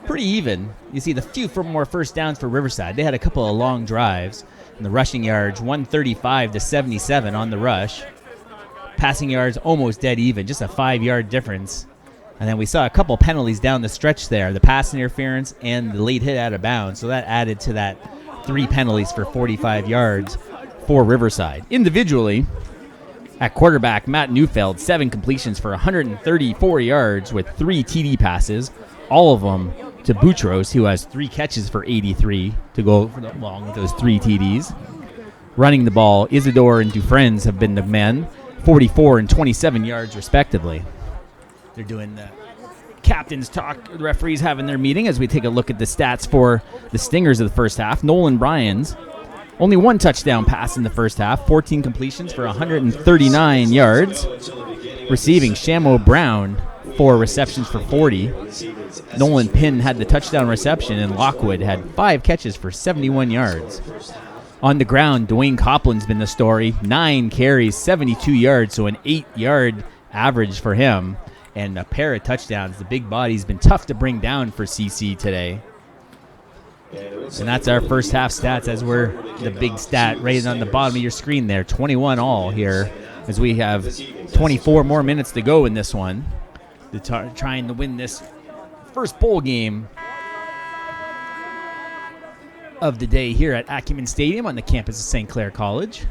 Pretty even. You see the few more first downs for Riverside. They had a couple of long drives. And the rushing yards, 135 to 77 on the rush. Passing yards almost dead even, just a 5-yard difference. And then we saw a couple penalties down the stretch there, the pass interference and the late hit out of bounds. So that added to that 3 penalties for 45 yards for Riverside. Individually, at quarterback, Matt Neufeld, 7 completions for 134 yards with 3 TD passes, all of them to Boutros, who has 3 catches for 83 to go along with those 3 TDs. Running the ball, Isidore and Dufresne have been the men, 44 and 27 yards respectively. They're doing the captain's talk. The referees having their meeting as we take a look at the stats for the Stingers of the first half. Nolan Bryans, only 1 touchdown pass in the first half, 14 completions for 139 yards. Receiving, Shamo Brown, 4 receptions for 40. Nolan Pinn had the touchdown reception, and Lockwood had 5 catches for 71 yards. On the ground, Dwayne Copland's been the story. 9 carries, 72 yards, so an 8-yard average for him. And a pair of touchdowns. The big body's been tough to bring down for CC today. And that's our first half stats as we're the big stat right on the bottom of your screen there. 21 all here as we have 24 more minutes to go in this one. Trying to win this first bowl game of the day here at Acumen Stadium on the campus of St. Clair College.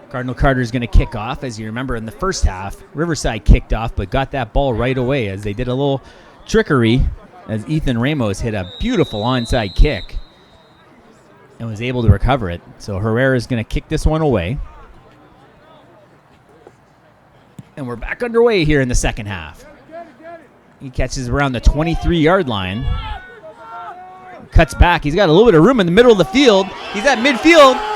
Cardinal Carter is going to kick off. As you remember, in the first half, Riverside kicked off but got that ball right away as they did a little trickery as Ethan Ramos hit a beautiful onside kick and was able to recover it. So Herrera is going to kick this one away. And we're back underway here in the second half. He catches around the 23-yard line. Cuts back. He's got a little bit of room in the middle of the field. He's at midfield.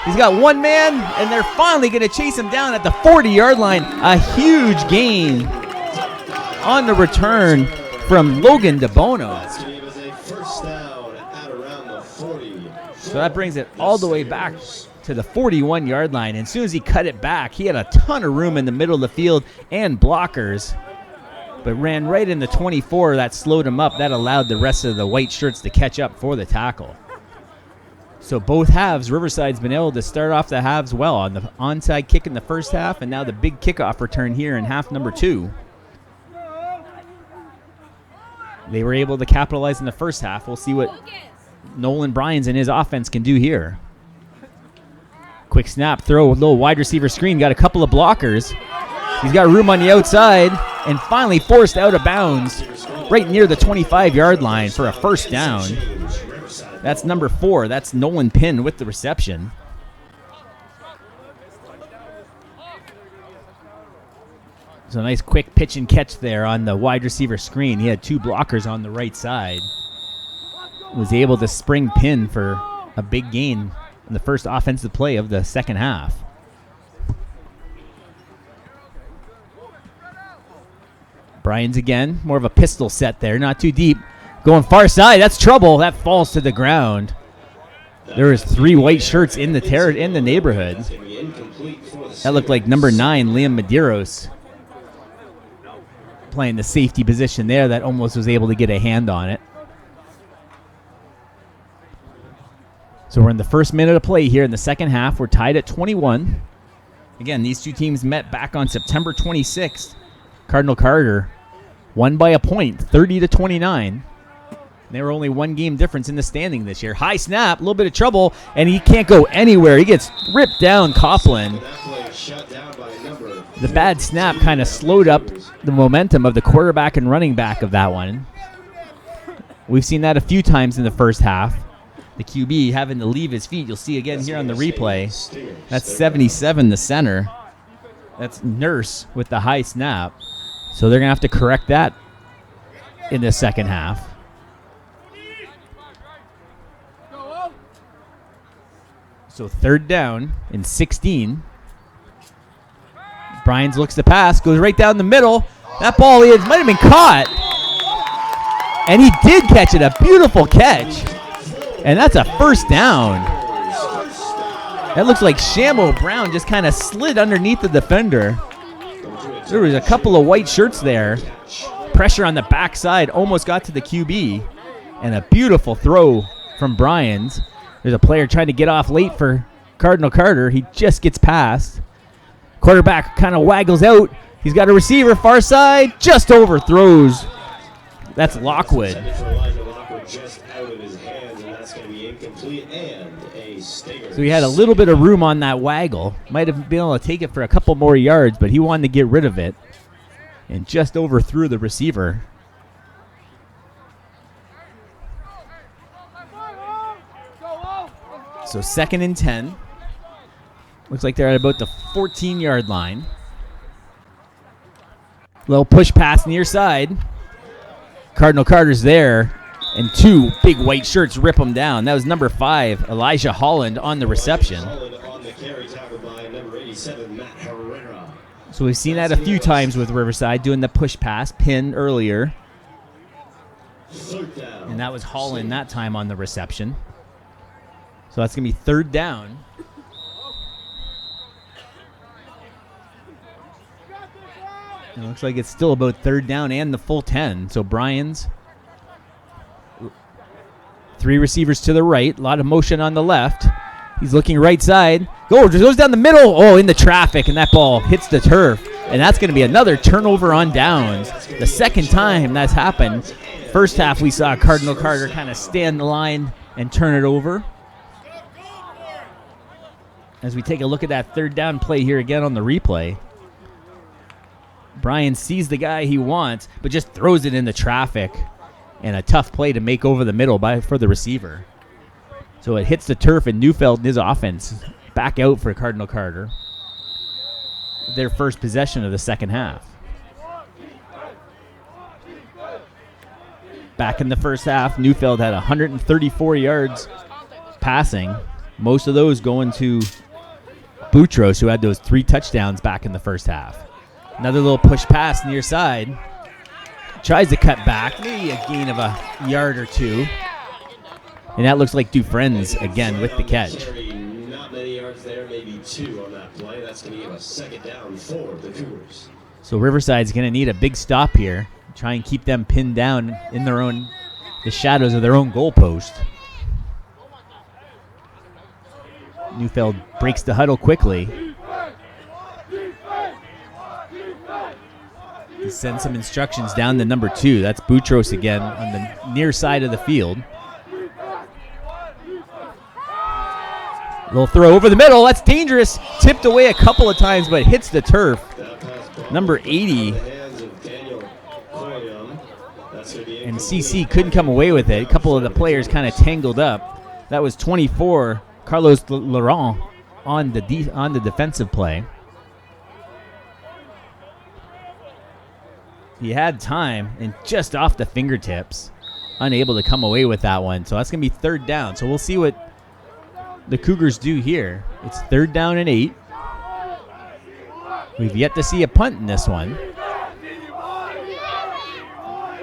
He's got 1 man, and they're finally going to chase him down at the 40-yard line. A huge gain on the return from Logan DeBono. So that brings it all the way back to the 41-yard line. And as soon as he cut it back, he had a ton of room in the middle of the field and blockers, but ran right in the 24. That slowed him up. That allowed the rest of the white shirts to catch up for the tackle. So both halves, Riverside's been able to start off the halves well on the onside kick in the first half, and now the big kickoff return here in half number 2. They were able to capitalize in the first half. We'll see what Nolan Bryans and his offense can do here. Quick snap, throw, a little wide receiver screen. Got a couple of blockers. He's got room on the outside and finally forced out of bounds right near the 25-yard line for a first down. That's number 4. That's Nolan Pinn with the reception. So a nice quick pitch and catch there on the wide receiver screen. He had 2 blockers on the right side. Was able to spring Pinn for a big gain in the first offensive play of the second half. Bryans again, more of a pistol set there, not too deep. Going far side, that's trouble. That falls to the ground. There was 3 white shirts in the neighborhood. That looked like number 9, Liam Medeiros, playing the safety position there. That almost was able to get a hand on it. So we're in the first minute of play here in the second half. We're tied at 21. Again, these two teams met back on September 26th. Cardinal Carter won by a point, 30-29. They were only 1 game difference in the standing this year. High snap, a little bit of trouble, and he can't go anywhere. He gets ripped down, Copland. The bad snap kind of slowed up the momentum of the quarterback and running back of that one. We've seen that a few times in the first half. The QB having to leave his feet. You'll see again here on the replay. That's 77, the center. That's Nurse with the high snap. So they're going to have to correct that in the second half. So third down and 16. Bryans looks to pass, goes right down the middle. That ball might have been caught. And he did catch it, a beautiful catch. And that's a first down. That looks like Shambo Brown just kind of slid underneath the defender. There was a couple of white shirts there. Pressure on the backside, almost got to the QB. And a beautiful throw from Bryans. There's a player trying to get off late for Cardinal Carter. He just gets past. Quarterback kind of waggles out. He's got a receiver, far side, just overthrows. That's Lockwood. So he had a little bit of room on that waggle. Might have been able to take it for a couple more yards, but he wanted to get rid of it and just overthrew the receiver. So 2nd and 10. Looks like they're at about the 14-yard line. Little push pass near side. Cardinal Carter's there, and 2 big white shirts rip him down. That was number 5, Elijah Holland, on the reception. So we've seen that a few times with Riverside, doing the push pass, pin earlier. And that was Holland that time on the reception. So that's going to be 3rd down. It looks like it's still about 3rd down and the full 10. So Bryans, 3 receivers to the right, a lot of motion on the left. He's looking right side. Goes down the middle. Oh, in the traffic, and that ball hits the turf. And that's going to be another turnover on downs. The second time that's happened. First half we saw Cardinal Carter kind of stand the line and turn it over. As we take a look at that 3rd down play here again on the replay. Brian sees the guy he wants, but just throws it in the traffic. And a tough play to make over the middle for the receiver. So it hits the turf, and Neufeld and his offense back out for Cardinal Carter. Their first possession of the second half. Back in the first half, Neufeld had 134 yards passing. Most of those going to Boutros, who had those 3 touchdowns back in the first half. Another little push pass near side. Tries to cut back, maybe a gain of a yard or 2. And that looks like Dufresne's again with the catch. Not many yards there, maybe 2 on that play. That's going to give a 2nd down for the Cougars. So Riverside's going to need a big stop here. Try and keep them pinned down in the shadows of their own goalpost. Neufeld breaks the huddle quickly. He sends some instructions down to number 2. That's Boutros again on the near side of the field. Little throw over the middle. That's dangerous. Tipped away a couple of times, but hits the turf. Number 80. And CC couldn't come away with it. A couple of the players kind of tangled up. That was 24, Carlos Laurent on the defensive play. He had time and just off the fingertips. Unable to come away with that one. So that's going to be 3rd down. So we'll see what the Cougars do here. It's 3rd down and 8. We've yet to see a punt in this one.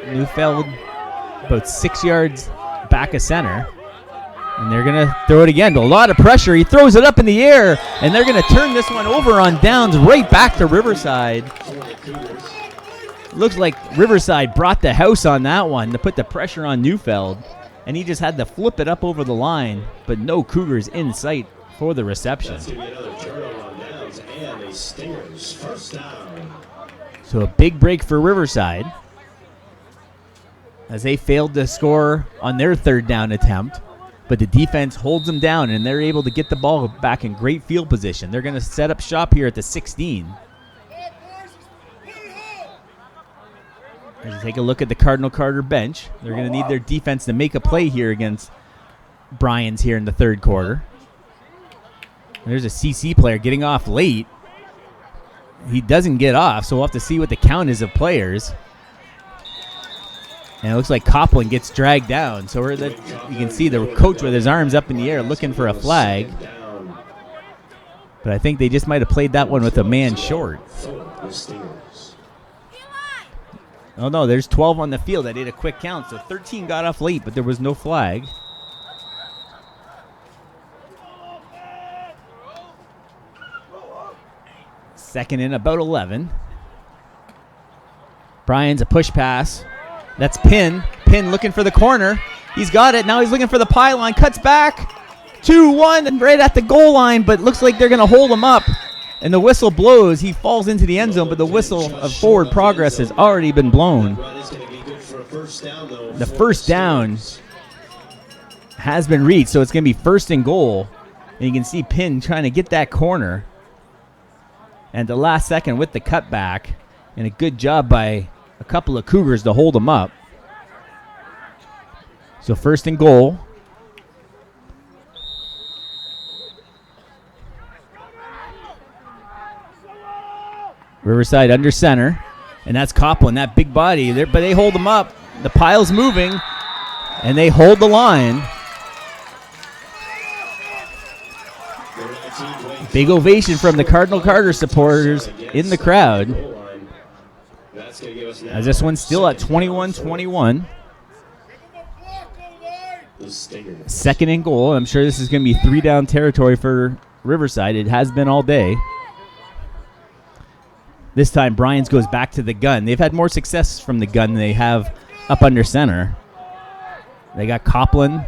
Neufeld about 6 yards back of center. And they're going to throw it again. A lot of pressure. He throws it up in the air, and they're going to turn this one over on downs right back to Riverside. Looks like Riverside brought the house on that one to put the pressure on Neufeld, and he just had to flip it up over the line, but no Cougars in sight for the reception. That's going to be another turnover on downs and a Stingers first down. So a big break for Riverside as they failed to score on their third down attempt, but the defense holds them down, and they're able to get the ball back in great field position. They're going to set up shop here at the 16. As you take a look at the Cardinal Carter bench, they're going to need their defense to make a play here against Bryans here in the third quarter. There's a CC player getting off late. He doesn't get off, so we'll have to see what the count is of players. And it looks like Copland gets dragged down. So you can see the coach with his arms up in the air looking for a flag. But I think they just might have played that one with a man short. Oh, no, there's 12 on the field. I did a quick count, so 13 got off late, but there was no flag. Second and about 11. Bryan's a push pass. That's Pin. Pin looking for the corner. He's got it. Now he's looking for the pylon. Cuts back. 2-1 and right at the goal line, but looks like they're going to hold him up. And the whistle blows. He falls into the end zone, but the whistle of forward progress has already been blown. The first down has been reached, so it's going to be first and goal. And you can see Pin trying to get that corner. And the last second with the cutback. And a good job by a couple of Cougars to hold him up. So first and goal. Riverside under center. And that's Copland, that big body. But they hold him up. The pile's moving. And they hold the line. Big ovation from the Cardinal Carter supporters in the crowd. As this one's still at 21-21. Second and goal. I'm sure this is going to be 3-down territory for Riverside. It has been all day. This time, Bryans goes back to the gun. They've had more success from the gun than they have up under center. They got Copland.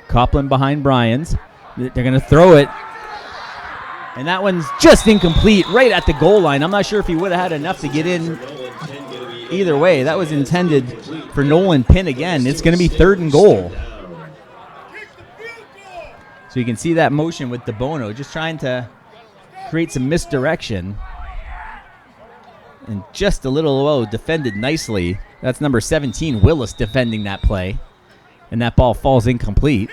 Copland behind Bryans. They're going to throw it. And that one's just incomplete right at the goal line. I'm not sure if he would have had enough to get in either way. That was intended for Nolan Pin again. It's going to be third and goal. So you can see that motion with DeBono, just trying to create some misdirection. And just a little low, defended nicely. That's number 17, Willis, defending that play. And that ball falls incomplete.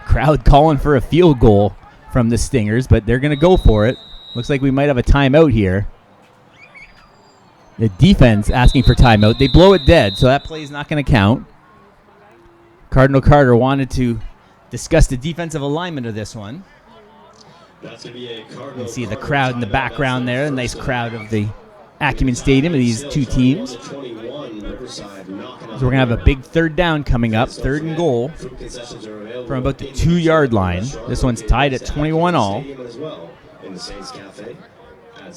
Crowd calling for a field goal from the Stingers, but they're going to go for it. Looks like we might have a timeout here. The defense asking for timeout. They blow it dead, so that play is not going to count. Cardinal Carter wanted to discuss the defensive alignment of this one. That's going to be a Cardinal. You can see the crowd in the background there. A nice crowd of the Acumen Stadium of these two teams. So we're going to have a big third down coming up, third and goal from about the 2-yard line. This one's tied at 21-all.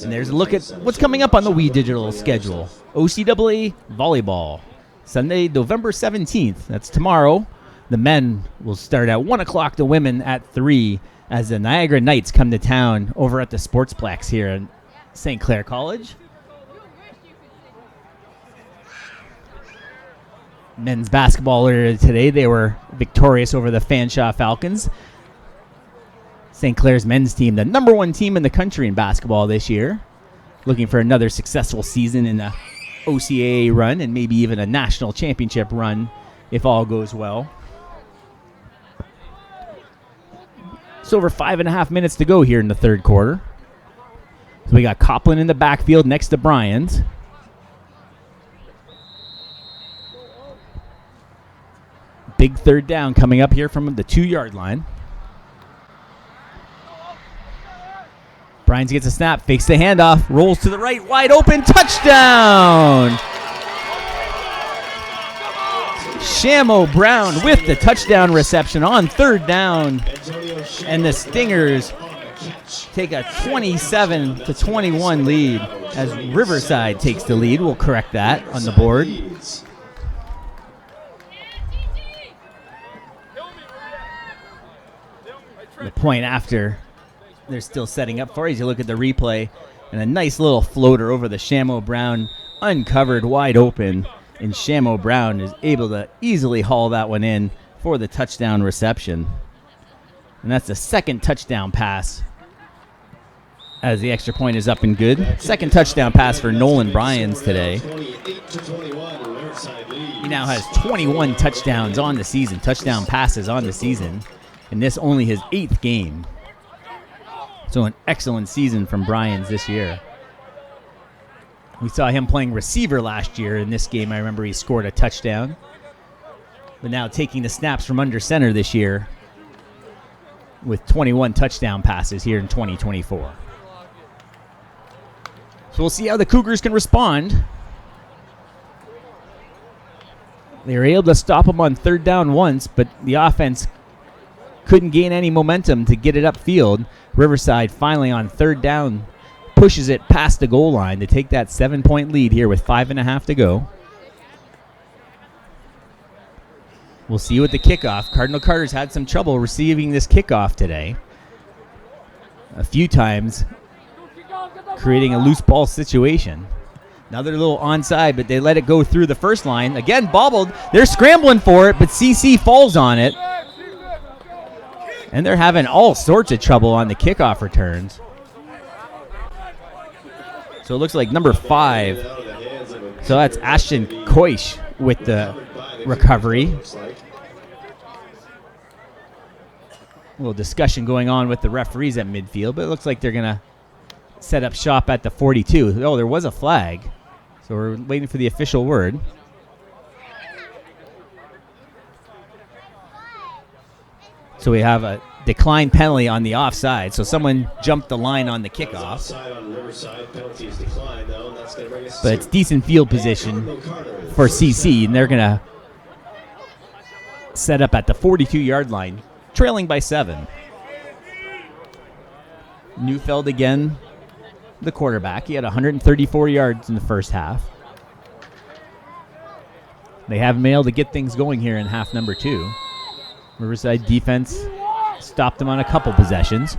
And there's a look at what's coming up on the We Digital schedule. OCAA volleyball, Sunday, November 17th. That's tomorrow. The men will start at 1 o'clock, the women at 3, as the Niagara Knights come to town over at the Sportsplex here in St. Clair College. Men's basketball earlier today, they were victorious over the Fanshawe Falcons. St. Clair's men's team, the number 1 team in the country in basketball this year. Looking for another successful season in the OCAA run and maybe even a national championship run if all goes well. It's over 5.5 minutes to go here in the third quarter. So we got Copland in the backfield next to Bryans. Big third down coming up here from the 2-yard line. Bryans gets a snap, fakes the handoff, rolls to the right, wide open, touchdown! Shamo Brown with the touchdown reception on third down. And the Stingers take a 27-21 lead as Riverside takes the lead. We'll correct that on the board. The point after they're still setting up for. As you look at the replay, and a nice little floater over the Shamo Brown, uncovered, wide open, and Shamo Brown is able to easily haul that one in for the touchdown reception. And that's the second touchdown pass as the extra point is up and good. Second touchdown pass for Nolan Bryans today. He now has 21 touchdowns on the season, touchdown passes on the season, and this only his 8th game. So an excellent season from Bryans this year. We saw him playing receiver last year. In this game, I remember he scored a touchdown. But now taking the snaps from under center this year with 21 touchdown passes here in 2024. So we'll see how the Cougars can respond. They were able to stop them on third down once, but the offense couldn't gain any momentum to get it upfield. Riverside finally on third down pushes it past the goal line to take that 7-point lead here with 5.5 to go. We'll see you at the kickoff. Cardinal Carter's had some trouble receiving this kickoff today. A few times creating a loose ball situation. Another little onside, but they let it go through the first line. Again, bobbled. They're scrambling for it, but CC falls on it. And they're having all sorts of trouble on the kickoff returns. So it looks like number 5. So that's Ashton Koish with the recovery. A little discussion going on with the referees at midfield, but it looks like they're going to set up shop at the 42. Oh, there was a flag. So we're waiting for the official word. So we have a declined penalty on the offside. So someone jumped the line on the kickoff. On Riverside. Penalty is declined, though, and that's going to bring us But it's decent field position for CC, and they're going to set up at the 42-yard line, trailing by 7. Neufeld again, the quarterback. He had 134 yards in the first half. They haven't been able to get things going here in half number 2. Riverside defense stopped them on a couple possessions.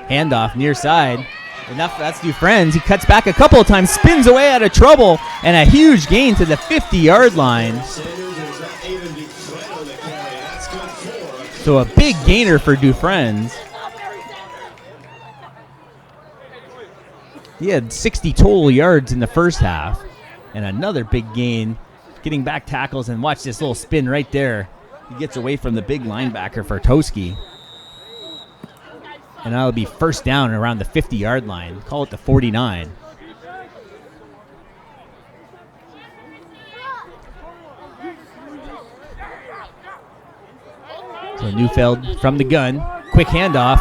Handoff near side. Enough, that's Dufresne. He cuts back a couple of times, spins away out of trouble, and a huge gain to the 50-yard line. So a big gainer for Dufresne. He had 60 total yards in the first half, and another big gain, getting back tackles, and watch this little spin right there. He gets away from the big linebacker for Toski. And that'll be first down around the 50-yard line. Call it the 49. So Neufeld from the gun. Quick handoff.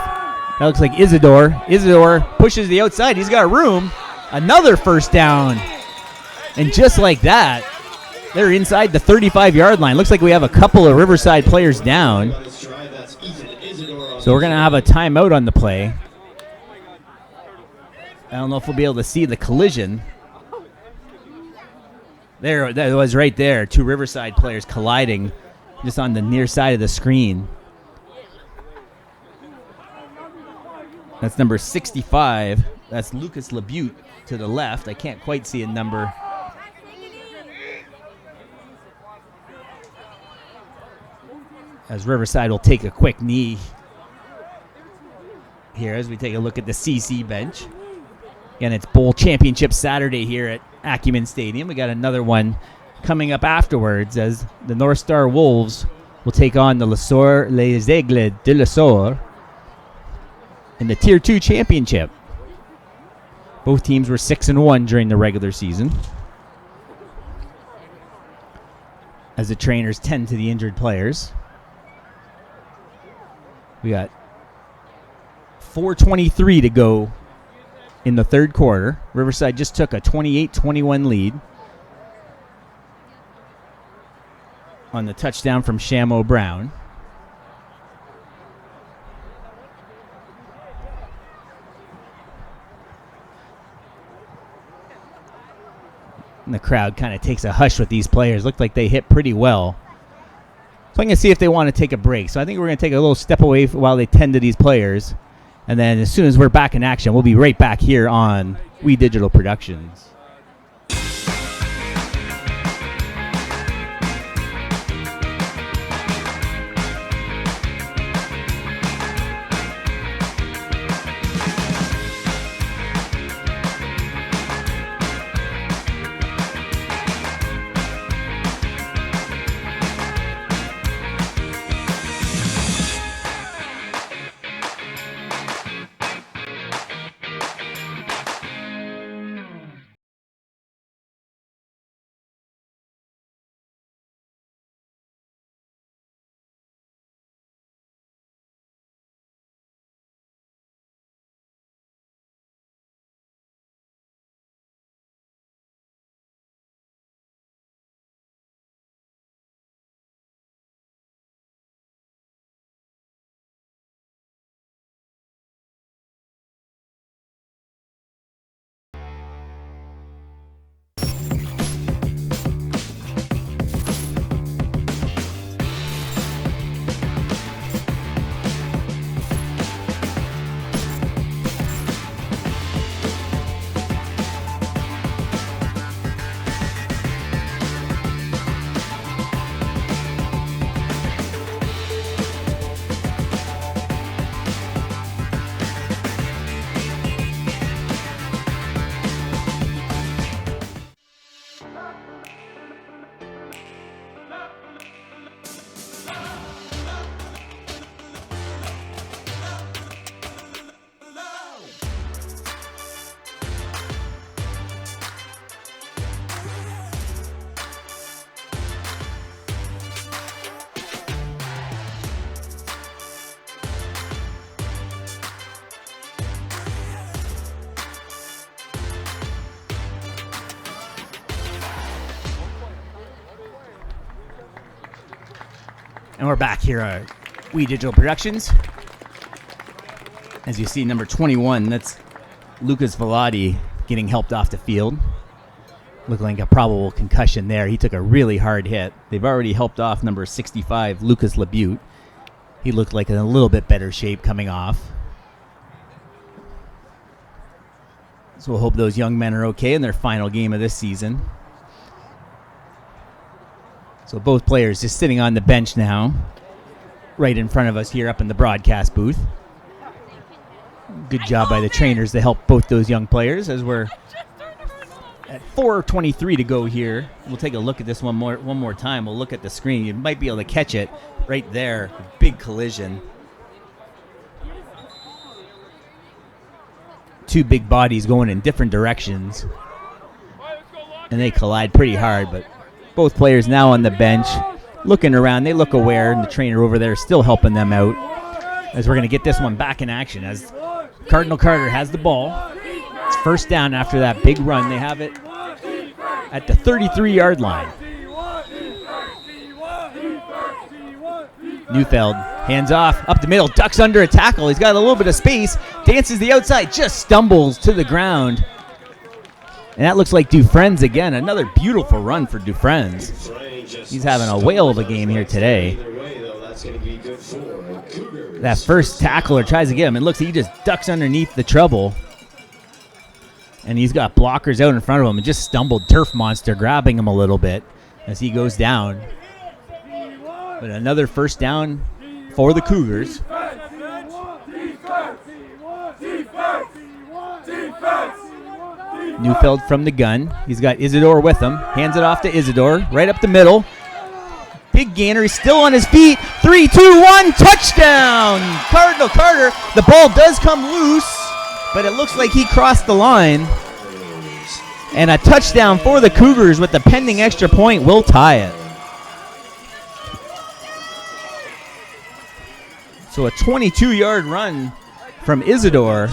That looks like Isidore. Isidore pushes the outside. He's got room. Another first down. And just like that, they're inside the 35-yard line. Looks like we have a couple of Riverside players down. So we're going to have a timeout on the play. I don't know if we'll be able to see the collision. There, that was right there. 2 Riverside players colliding just on the near side of the screen. That's number 65. That's Lucas Labute to the left. I can't quite see a number. As Riverside will take a quick knee here as we take a look at the CC bench. Again, it's Bowl Championship Saturday here at Acumen Stadium. We got another one coming up afterwards as the North Star Wolves will take on the Les Aigles de Lesour in the Tier 2 Championship. Both teams were 6-1 during the regular season, as the trainers tend to the injured players. We got 4:23 to go in the third quarter. Riverside just took a 28-21 lead. on the touchdown from Shamo Brown. And the crowd kind of takes a hush with these players. Looked like they hit pretty well. So I'm going to see if they want to take a break. So I think we're going to take a little step away while they tend to these players. And then as soon as we're back in action, we'll be right back here on We Digital Productions. And we're back here at We Digital Productions. As you see, number 21, that's Lucas Velati getting helped off the field. Looking like a probable concussion there. He took a really hard hit. They've already helped off number 65, Lucas Labute. He looked like in a little bit better shape coming off. So we'll hope those young men are okay in their final game of this season. So both players just sitting on the bench now, right in front of us here up in the broadcast booth. Good job by the trainers to help both those young players as we're at 4:23 to go here. We'll take a look at this one more time. We'll look at the screen. You might be able to catch it right there. Big collision. Two big bodies going in different directions. And they collide pretty hard, but both players now on the bench, looking around. They look aware, and the trainer over there is still helping them out. As we're going to get this one back in action as Cardinal Carter has the ball. It's first down after that big run. They have it at the 33-yard line. Neufeld hands off, up the middle, ducks under a tackle. He's got a little bit of space, dances the outside, just stumbles to the ground. And that looks like Dufresne's again. Another beautiful run for Dufresne's. He's having a whale of a game here today. That first tackler tries to get him. It looks like he just ducks underneath the trouble. And he's got blockers out in front of him and just stumbled. Turf Monster grabbing him a little bit as he goes down. But another first down for the Cougars. Neufeld from the gun. He's got Isidore with him. Hands it off to Isidore. Right up the middle. Big gainer. He's still on his feet. 3, 2, 1. Touchdown! Cardinal Carter. The ball does come loose, but it looks like he crossed the line. And a touchdown for the Cougars with the pending extra point will tie it. So a 22-yard run from Isidore.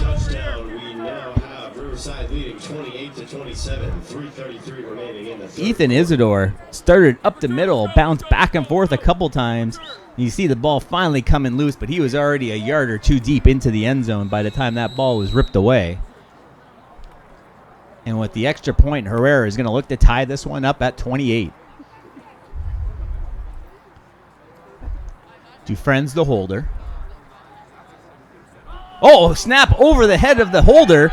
Riverside leading 28-27. 3:33 remaining in the third. Ethan Isidore started up the middle, bounced back and forth a couple times. You see the ball finally coming loose, but he was already a yard or two deep into the end zone by the time that ball was ripped away. And with the extra point, Herrera is going to look to tie this one up at 28. Dufresne's the holder. Oh, snap over the head of the holder.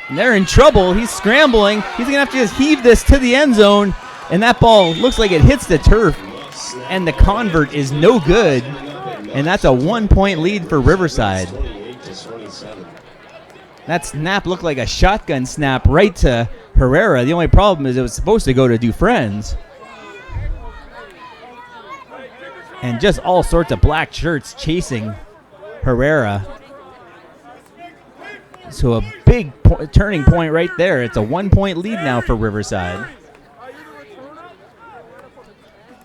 And they're in trouble. He's scrambling. He's going to have to just heave this to the end zone. And that ball looks like it hits the turf. And the convert is no good. And that's a 1-point lead for Riverside. That snap looked like a shotgun snap right to Herrera. The only problem is it was supposed to go to Dufresne's. And just all sorts of black shirts chasing Herrera. So a big turning point right there. It's a 1-point lead now for Riverside.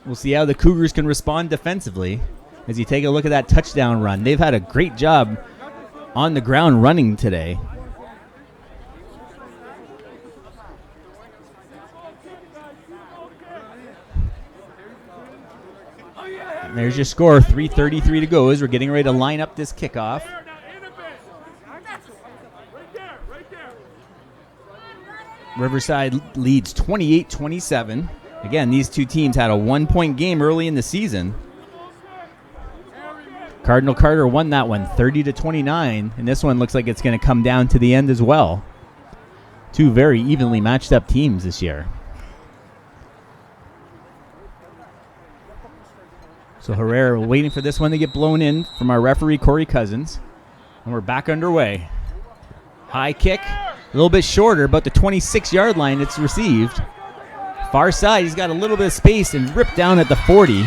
We'll see how the Cougars can respond defensively as you take a look at that touchdown run. They've had a great job on the ground running today. And there's your score, 3:33 to go as we're getting ready to line up this kickoff. Riverside leads 28-27. Again, these two teams had a 1-point game early in the season. Cardinal Carter won that one 30-29, and this one looks like it's going to come down to the end as well. Two very evenly matched up teams this year. So Herrera waiting for this one to get blown in from our referee, Corey Cousins. And we're back underway. High kick, a little bit shorter, but the 26-yard line it's received. Far side, he's got a little bit of space and ripped down at the 40.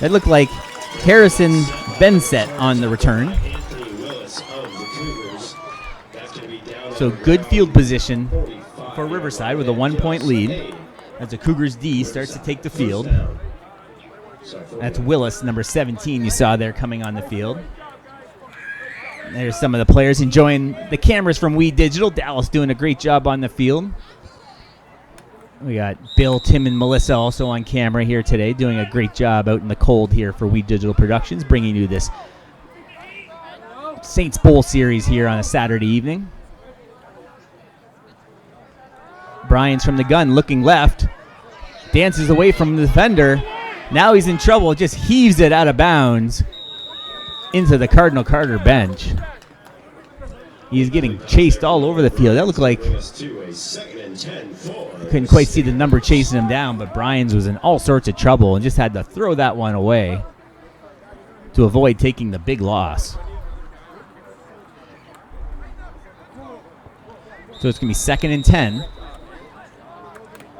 That looked like Harrison Benset on the return. So good field position for Riverside with a 1-point lead as the Cougars D starts to take the field. That's Willis, number 17, you saw there coming on the field. There's some of the players enjoying the cameras from We Digital. Dallas doing a great job on the field. We got Bill, Tim, and Melissa also on camera here today, doing a great job out in the cold here for We Digital Productions, bringing you this Saints Bowl series here on a Saturday evening. Bryans from the gun looking left, dances away from the defender. Now he's in trouble, just heaves it out of bounds into the Cardinal Carter bench. He's getting chased all over the field. That looked like couldn't quite see the number chasing him down, but Bryans was in all sorts of trouble and just had to throw that one away to avoid taking the big loss. So it's going to be 2nd and 10.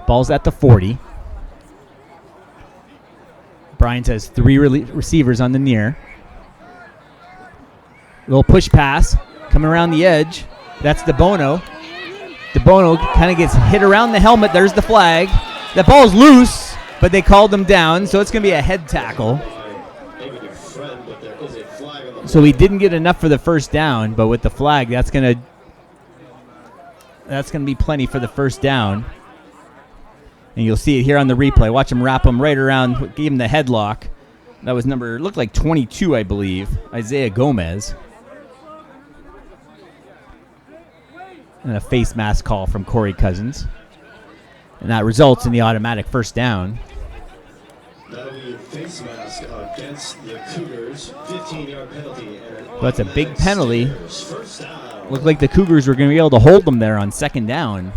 Ball's at the 40. Bryans has 3 receivers on the near. Little push pass coming around the edge. That's DeBono. DeBono kind of gets hit around the helmet. There's the flag. That ball's loose, but they called him down, so it's going to be a head tackle. So he didn't get enough for the first down, but with the flag, that's going to be plenty for the first down. And you'll see it here on the replay. Watch him wrap him right around, give him the headlock. That was looked like 22, I believe, Isaiah Gomez. And a face mask call from Corey Cousins. And that results in the automatic first down. That'll be a face mask against the Cougars. 15-yard penalty. So that's a big penalty. Looked like the Cougars were going to be able to hold them there on 2nd down.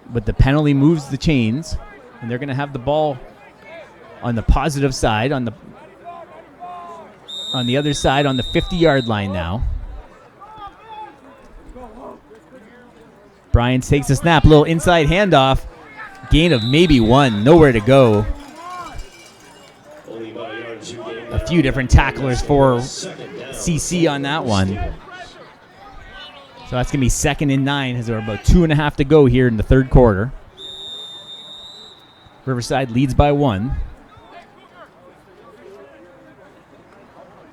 But the penalty moves the chains. And they're going to have the ball on the positive side, on the other side, on the 50-yard line now. Bryans takes a snap, little inside handoff. Gain of maybe 1, nowhere to go. A few different tacklers for CC on that one. So that's going to be 2nd and 9 as there are about 2.5 to go here in the 3rd quarter. Riverside leads by 1.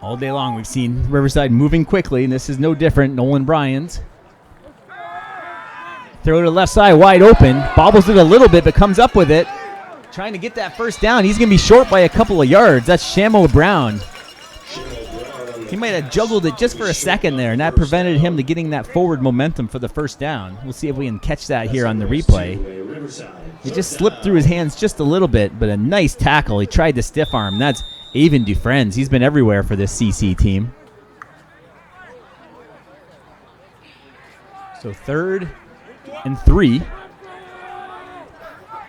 All day long we've seen Riverside moving quickly, and this is no different. Nolan Bryans Throw to the left side, wide open. Bobbles it a little bit, but comes up with it. Trying to get that first down. He's going to be short by a couple of yards. That's Shamo Brown. He might have juggled it just for a second there, and that prevented him to getting that forward momentum for the first down. We'll see if we can catch that here on the replay. He just slipped through his hands just a little bit, but a nice tackle. He tried to stiff arm. That's Avon Dufresne. He's been everywhere for this CC team. So 3rd and 3.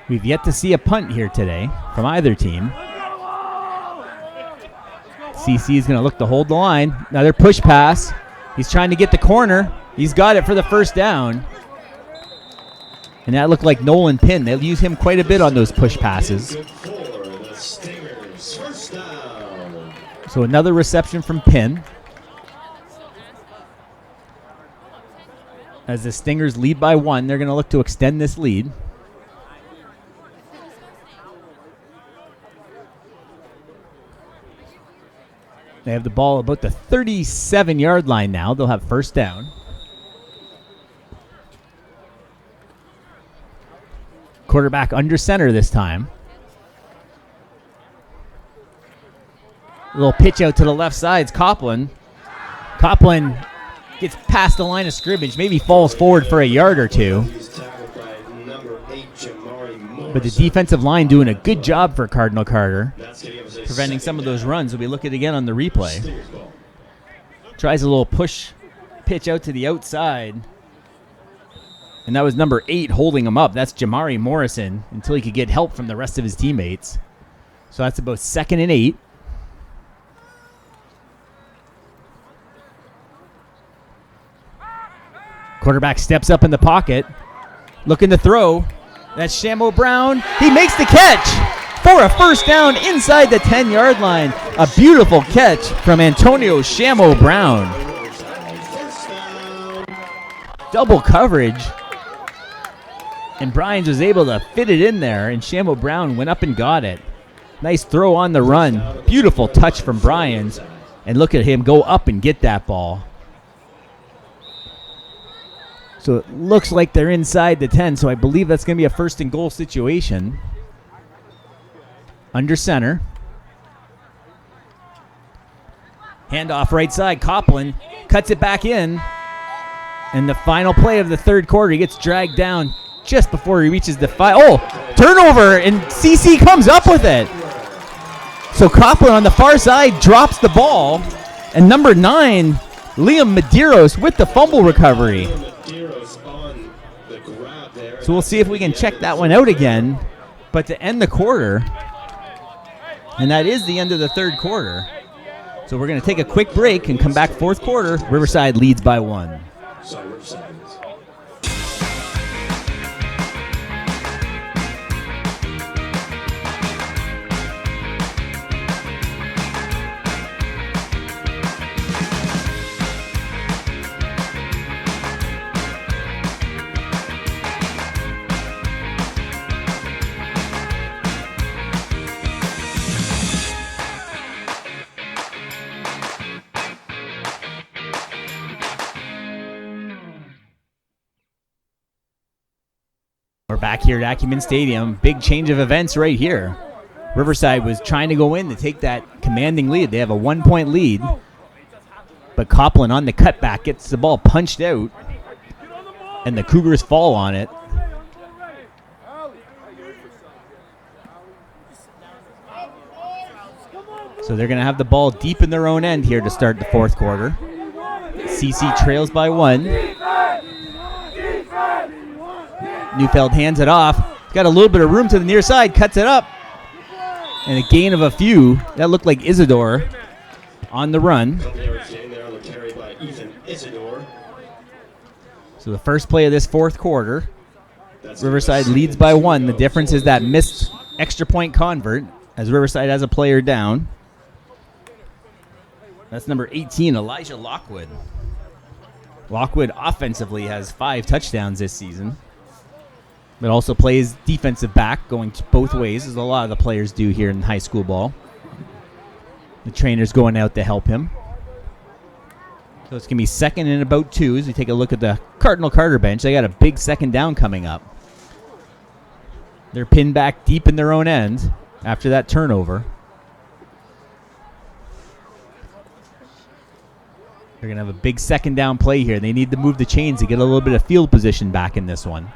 We've yet to see a punt here today from either team. CC is going to look to hold the line. Another push pass. He's trying to get the corner. He's got it for the first down. And that looked like Nolan Pinn. They'll use him quite a bit on those push passes. So another reception from Pinn. As the Stingers lead by 1, they're going to look to extend this lead. They have the ball about the 37-yard line now. They'll have first down. Quarterback under center this time. A little pitch out to the left side. It's Copeland. Copeland gets past the line of scrimmage, maybe falls forward for a yard or two. But the defensive line doing a good job for Cardinal Carter, preventing some of those runs. We'll be looking again on the replay. Tries a little push pitch out to the outside. And that was number 8 holding him up. That's Jamari Morrison until he could get help from the rest of his teammates. So that's about 2nd and 8. Quarterback steps up in the pocket, looking to throw. That's Shamo Brown. He makes the catch for a first down inside the 10-yard line. A beautiful catch from Antonio Shamo Brown. Double coverage. And Bryans was able to fit it in there, and Shamo Brown went up and got it. Nice throw on the run. Beautiful touch from Bryans. And look at him go up and get that ball. So it looks like they're inside the 10, so I believe that's going to be a 1st and goal situation. Under center. Handoff right side. Copeland cuts it back in. And the final play of the 3rd quarter, he gets dragged down just before he reaches the 5. Oh, turnover, and CC comes up with it. So Copeland on the far side drops the ball. And number 9, Liam Medeiros with the fumble recovery. So we'll see if we can check that one out again. But to end the quarter, and that is the end of the 3rd quarter. So we're going to take a quick break and come back 4th quarter. Riverside leads by 1. We're back here at Acumen Stadium. Big change of events right here. Riverside was trying to go in to take that commanding lead. They have a 1-point lead. But Copeland on the cutback gets the ball punched out. And the Cougars fall on it. So they're going to have the ball deep in their own end here to start the 4th quarter. CC trails by 1. Neufeld hands it off. Got a little bit of room to the near side. Cuts it up. And a gain of a few. That looked like Isidore on the run. So the first play of this 4th quarter. Riverside leads by 1. The difference is that missed extra point convert as Riverside has a player down. That's number 18, Elijah Lockwood. Lockwood offensively has 5 touchdowns this season. But also plays defensive back, going both ways, as a lot of the players do here in high school ball. The trainer's going out to help him. So it's going to be second and about 2 as we take a look at the Cardinal Carter bench. They got a big second down coming up. They're pinned back deep in their own end after that turnover. They're going to have a big second down play here. They need to move the chains to get a little bit of field position back in this one.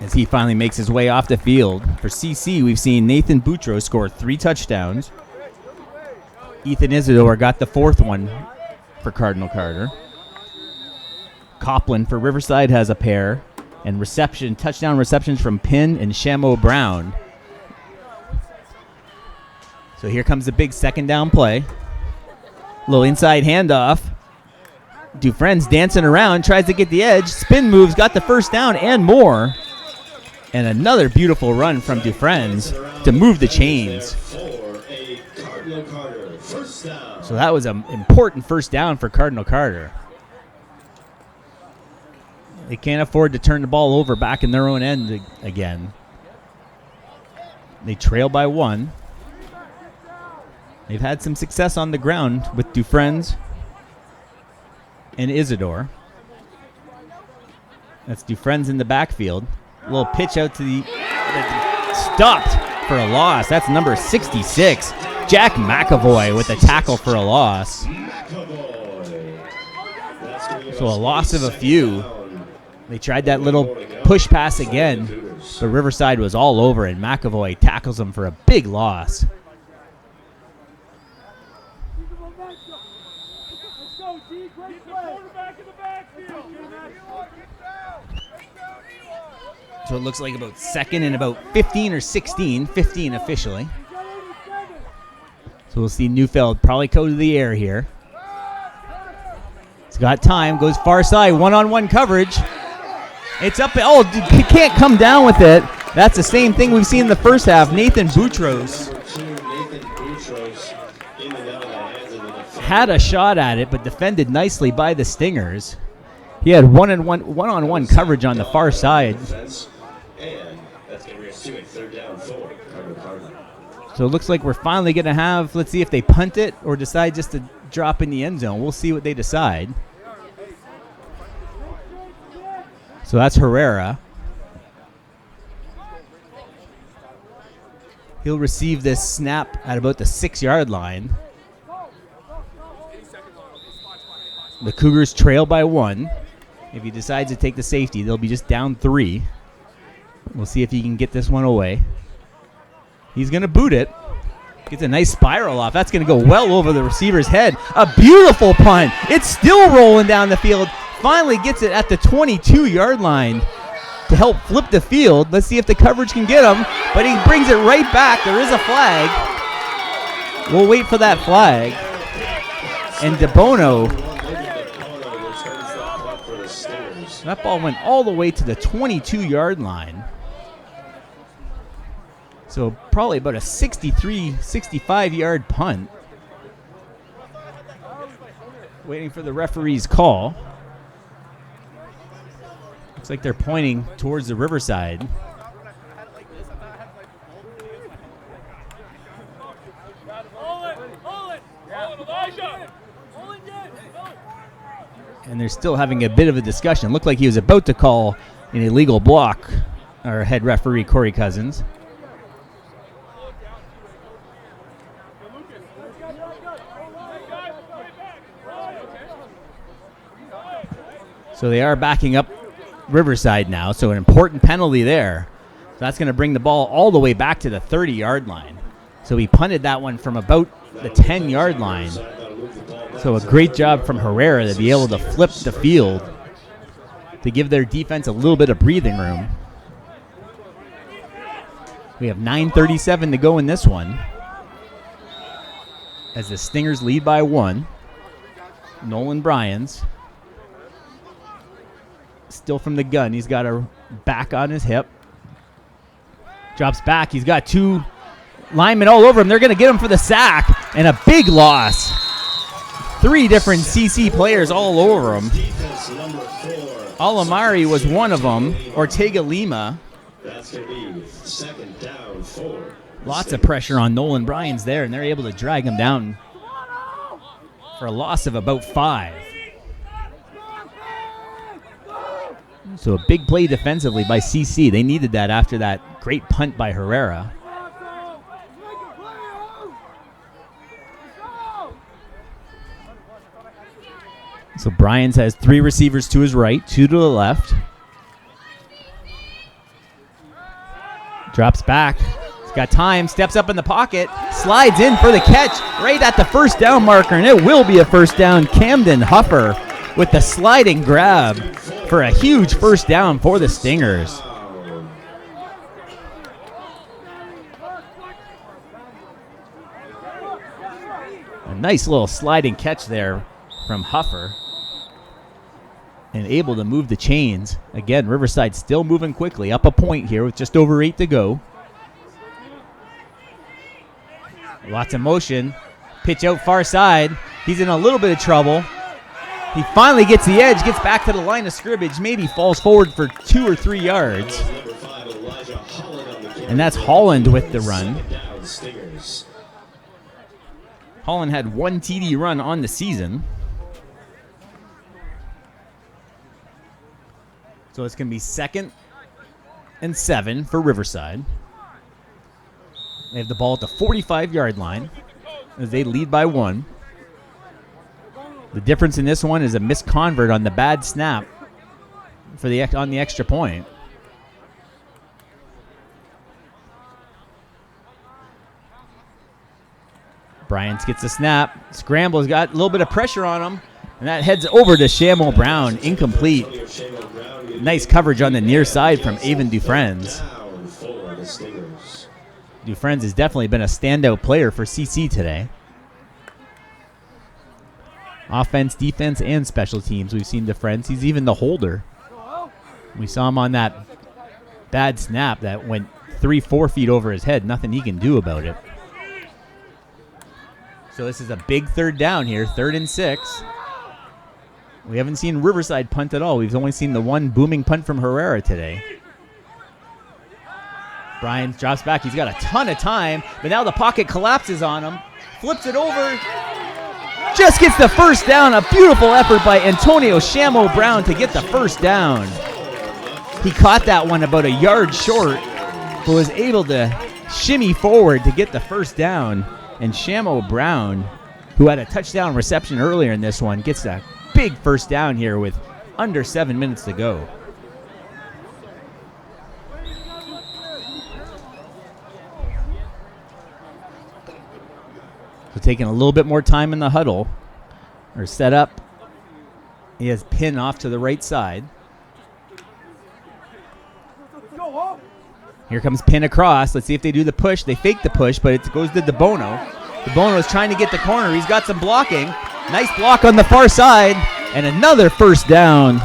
As he finally makes his way off the field. For CC, we've seen Nathan Boutros score 3 touchdowns. Ethan Isidore got the 4th one for Cardinal Carter. Copland for Riverside has a pair. And touchdown receptions from Pinn and Shamo Brown. So here comes the big second down play. Little inside handoff. Dufresne's dancing around, tries to get the edge. Spin moves, got the first down and more. And another beautiful run from Dufresne's to move the chains. So that was an important first down for Cardinal Carter. They can't afford to turn the ball over back in their own end again. They trail by 1. They've had some success on the ground with Dufresne's and Isidore. That's Dufresne's in the backfield. A little pitch out to the... stopped for a loss. That's number 66. Jack McAvoy with a tackle for a loss. So a loss of a few. They tried that little push pass again, but Riverside was all over, and McAvoy tackles him for a big loss. So it looks like about second and about 15 or 16, 15 officially. So we'll see Neufeld probably go to the air here. He's got time, goes far side, one-on-one coverage. It's up, oh, he can't come down with it. That's the same thing we've seen in the first half. Nathan Boutros had a shot at it, but defended nicely by the Stingers. He had one-on-one coverage on the far side. So it looks like we're finally going to have, let's see if they punt it or decide just to drop in the end zone. We'll see what they decide. So that's Herrera. He'll receive this snap at about the 6-yard line. The Cougars trail by 1. If he decides to take the safety, they'll be just down 3. We'll see if he can get this one away. He's going to boot it. Gets a nice spiral off. That's going to go well over the receiver's head. A beautiful punt. It's still rolling down the field. Finally gets it at the 22-yard line to help flip the field. Let's see if the coverage can get him. But he brings it right back. There is a flag. We'll wait for that flag. And DeBono. That ball went all the way to the 22-yard line. So probably about a 63, 65-yard punt. Waiting for the referee's call. Looks like they're pointing towards the Riverside. And they're still having a bit of a discussion. Looked like he was about to call an illegal block, our head referee, Corey Cousins. So they are backing up Riverside now, so an important penalty there. So that's going to bring the ball all the way back to the 30-yard line. So he punted that one from about the 10-yard line. So a great job from Herrera to be able to flip the field to give their defense a little bit of breathing room. We have 9:37 to go in this one as the Stingers lead by 1. Nolan Bryans. Still from the gun. He's got a back on his hip. Drops back. He's got 2 linemen all over him. They're going to get him for the sack. And a big loss. 3 different CC players all over him. Alamari was one of them. Ortega Lima. That's going to be second down 4. Lots of pressure on Nolan Bryans there, and they're able to drag him down for a loss of about 5. So a big play defensively by CC. They needed that after that great punt by Herrera. So Bryans has 3 receivers to his right, 2 to the left. Drops back. He's got time, steps up in the pocket, slides in for the catch right at the first down marker, and it will be a first down. Camden Huffer with the sliding grab for a huge first down for the Stingers. A nice little sliding catch there from Huffer. And able to move the chains. Again, Riverside still moving quickly. Up a point here with just over 8 to go. Lots of motion. Pitch out far side. He's in a little bit of trouble. He finally gets the edge, gets back to the line of scrimmage, maybe falls forward for 2 or 3 yards. And that's Holland with the run. Holland had 1 TD run on the season. So it's going to be 2nd and 7 for Riverside. They have the ball at the 45-yard line as they lead by 1. The difference in this one is a missed convert on the bad snap for on the extra point. Bryant gets the snap. Scramble's got a little bit of pressure on him, and that heads over to Shamo Brown. Incomplete. Nice coverage on the near side from Avon Dufresne. Dufresne has definitely been a standout player for CC today. Offense, defense, and special teams. We've seen Dufresne. He's even the holder. We saw him on that bad snap that went 3-4 feet over his head. Nothing he can do about it. So this is a big 3rd down here, 3rd and 6. We haven't seen Riverside punt at all. We've only seen the one booming punt from Herrera today. Bryant drops back. He's got a ton of time, but now the pocket collapses on him. Flips it over. Just gets the first down. A beautiful effort by Antonio Shamo Brown to get the first down. He caught that one about a yard short, but was able to shimmy forward to get the first down. And Shamo Brown, who had a touchdown reception earlier in this one, gets a big first down here with under 7 minutes to go. So taking a little bit more time in the huddle, or set up. He has Pin off to the right side. Here comes Pin across. Let's see if they do the push. They fake the push, but it goes to DeBono. DeBono is trying to get the corner. He's got some blocking. Nice block on the far side. And another first down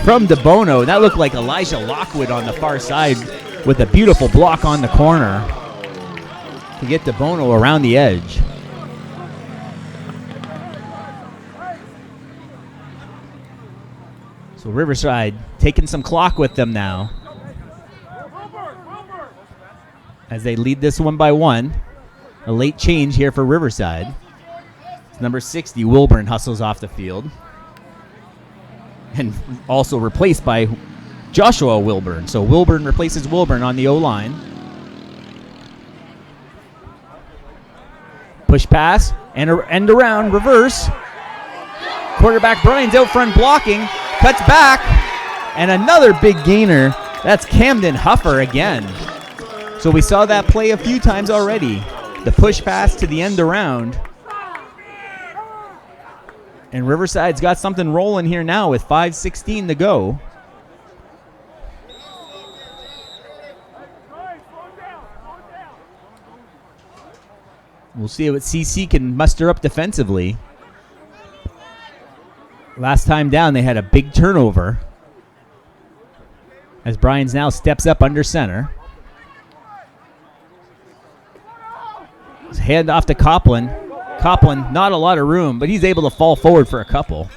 from DeBono. That looked like Elijah Lockwood on the far side with a beautiful block on the corner to get DeBono around the edge. So Riverside taking some clock with them now as they lead this one by 1. A late change here for Riverside. Number 60, Wilburn, hustles off the field. And also replaced by Joshua Wilburn. So Wilburn replaces Wilburn on the O-line. Push pass, and end around, reverse. Quarterback Bryan's out front blocking. Cuts back, and another big gainer. That's Camden Huffer again. So we saw that play a few times already. The push pass to the end around. And Riverside's got something rolling here now with 5:16 to go. We'll see what CC can muster up defensively. Last time down, they had a big turnover. As Bryans now steps up under center. His hand off to Copeland. Copeland, not a lot of room, but he's able to fall forward for a couple.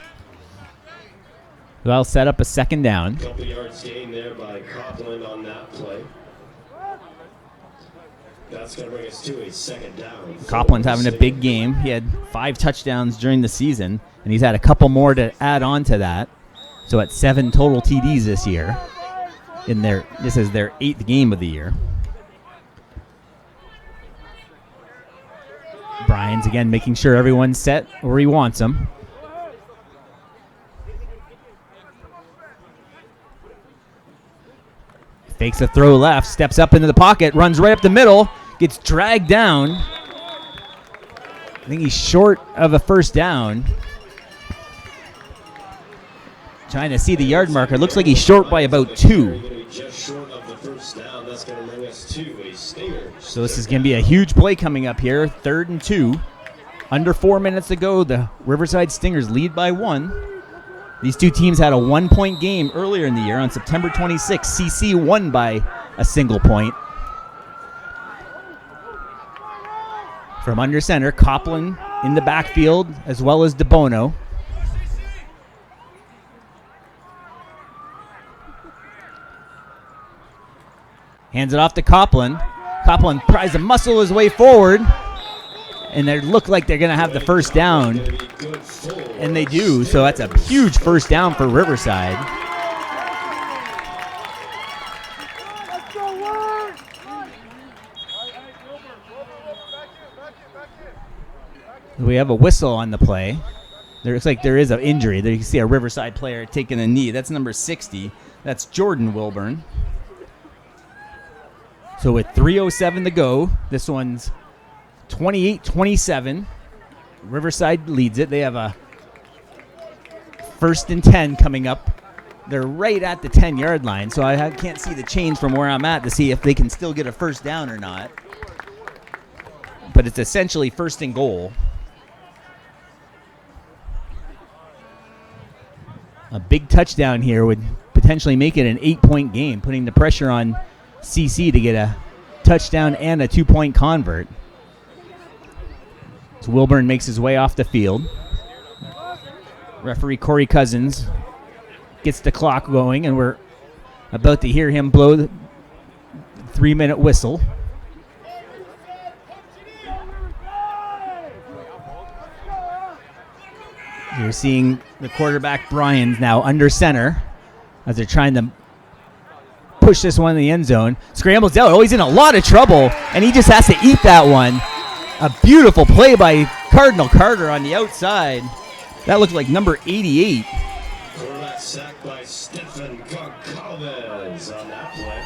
That'll set up a 2nd down. Couple yards gain there by Copeland on that play. That's going to bring us to a second down. Copland's having a big game. He had 5 touchdowns during the season, and he's had a couple more to add on to that. So at 7 total TDs this year. This is their 8th game of the year. Brian's again making sure everyone's set where he wants them. Fakes a throw left, steps up into the pocket, runs right up the middle, gets dragged down. I think he's short of a first down. Trying to see the yard marker. Looks like he's short by about 2. Just short of the first down. That's going to bring us to a stinger. So this is going to be a huge play coming up here. 3rd and 2. Under 4 minutes to go. The Riverside Stingers lead by 1. These two teams had a 1-point game earlier in the year on September 26th. CC won by a single point. From under center, Copland in the backfield as well as DeBono. Hands it off to Copland. Copland tries to muscle his way forward. And they look like they're going to have the first down. And they do, so that's a huge first down for Riverside. We have a whistle on the play. There looks like there is an injury. There you can see a Riverside player taking a knee. That's number 60. That's Jordan Wilburn. So with 3:07 to go, this one's 28-27. Riverside leads it. They have a 1st and 10 coming up. They're right at the 10-yard line, so I can't see the change from where I'm at to see if they can still get a first down or not. But it's essentially 1st and goal. A big touchdown here would potentially make it an 8-point game, putting the pressure on CC to get a touchdown and a 2-point convert. So Wilburn makes his way off the field. Referee Corey Cousins gets the clock going, and we're about to hear him blow the 3-minute whistle. You're seeing the quarterback Brian's now under center as they're trying to push this one in the end zone. Scrambles out. Oh, he's in a lot of trouble, and he just has to eat that one. A beautiful play by Cardinal Carter on the outside. That looked like number 88. Quarterback sacked by Stefan Goncalves on that play.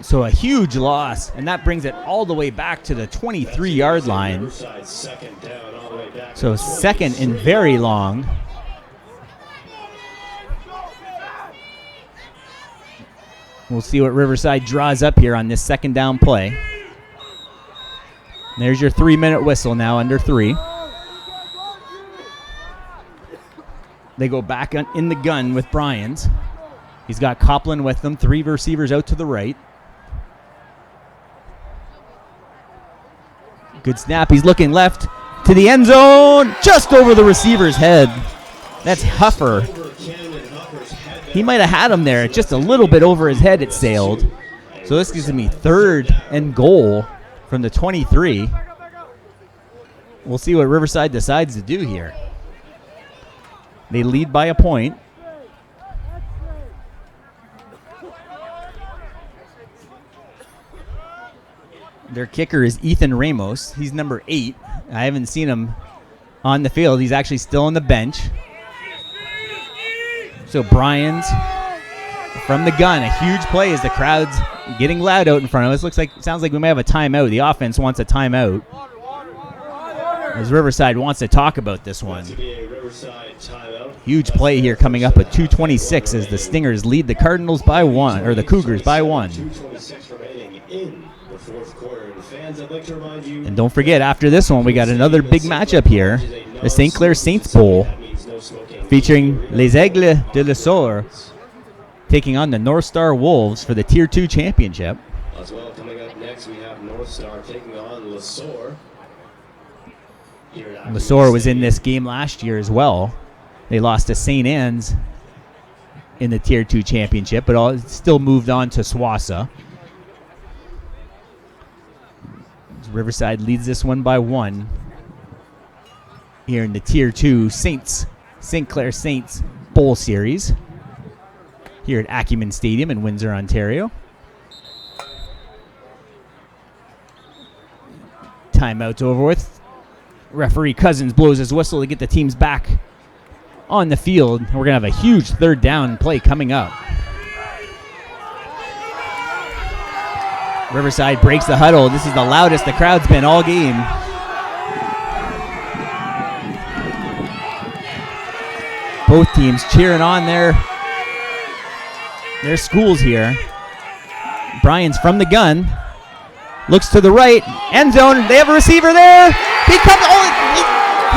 So a huge loss, and that brings it all the way back to the 23-yard line. Second down, all the way back. So 2nd and very long. We'll see what Riverside draws up here on this 2nd down play. There's your 3-minute whistle now, under 3. They go back in the gun with Bryans. He's got Copland with them, 3 receivers out to the right. Good snap. He's looking left to the end zone, just over the receiver's head. That's Huffer. He might have had him there. Just a little bit over his head it sailed. So this gives me 3rd and goal from the 23. We'll see what Riverside decides to do here. They lead by a point. Their kicker is Ethan Ramos. He's number 8. I haven't seen him on the field. He's actually still on the bench. So Bryans from the gun, a huge play as the crowd's getting loud out in front of us. Sounds like we may have a timeout. The offense wants a timeout, as Riverside wants to talk about this one. Huge play here coming up at 2:26 as the Stingers lead the Cardinals by 1, or the Cougars by 1. 2:26 remaining in the 4th quarter. And fans, I'd like to remind you, and don't forget, after this one, we got another big matchup here, the St. Clair Saints Bowl, featuring Les Aigles de l'Essor taking on the North Star Wolves for the Tier 2 championship. As well, coming up next, we have North Star taking on LeSoeur. LeSoeur was in this game last year as well. They lost to St. Anne's in the Tier 2 championship, but still moved on to SWASA. Riverside leads this one by 1 here in the Tier 2 St. Clair Saints Bowl Series here at Acumen Stadium in Windsor, Ontario. Timeout's over with. Referee Cousins blows his whistle to get the teams back on the field. We're going to have a huge third down play coming up. Riverside breaks the huddle. This is the loudest the crowd's been all game. Both teams cheering on their schools here. Bryant's from the gun. Looks to the right. End zone. They have a receiver there. He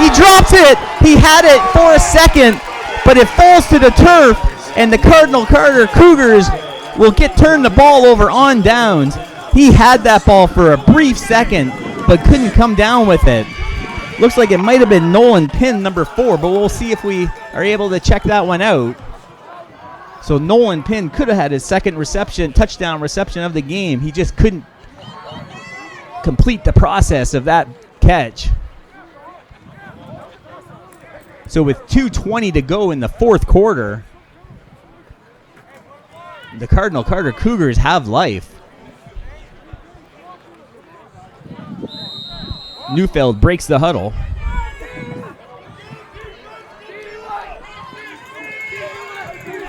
drops it. He had it for a second, but it falls to the turf, and the Cardinal Cougars will turn the ball over on downs. He had that ball for a brief second, but couldn't come down with it. Looks like it might have been Nolan Pinn, number 4, but we'll see if we are able to check that one out. So Nolan Pinn could have had his second touchdown reception of the game. He just couldn't complete the process of that catch. So with 2:20 to go in the fourth quarter, the Cardinal Cougars have life. Neufeld breaks the huddle.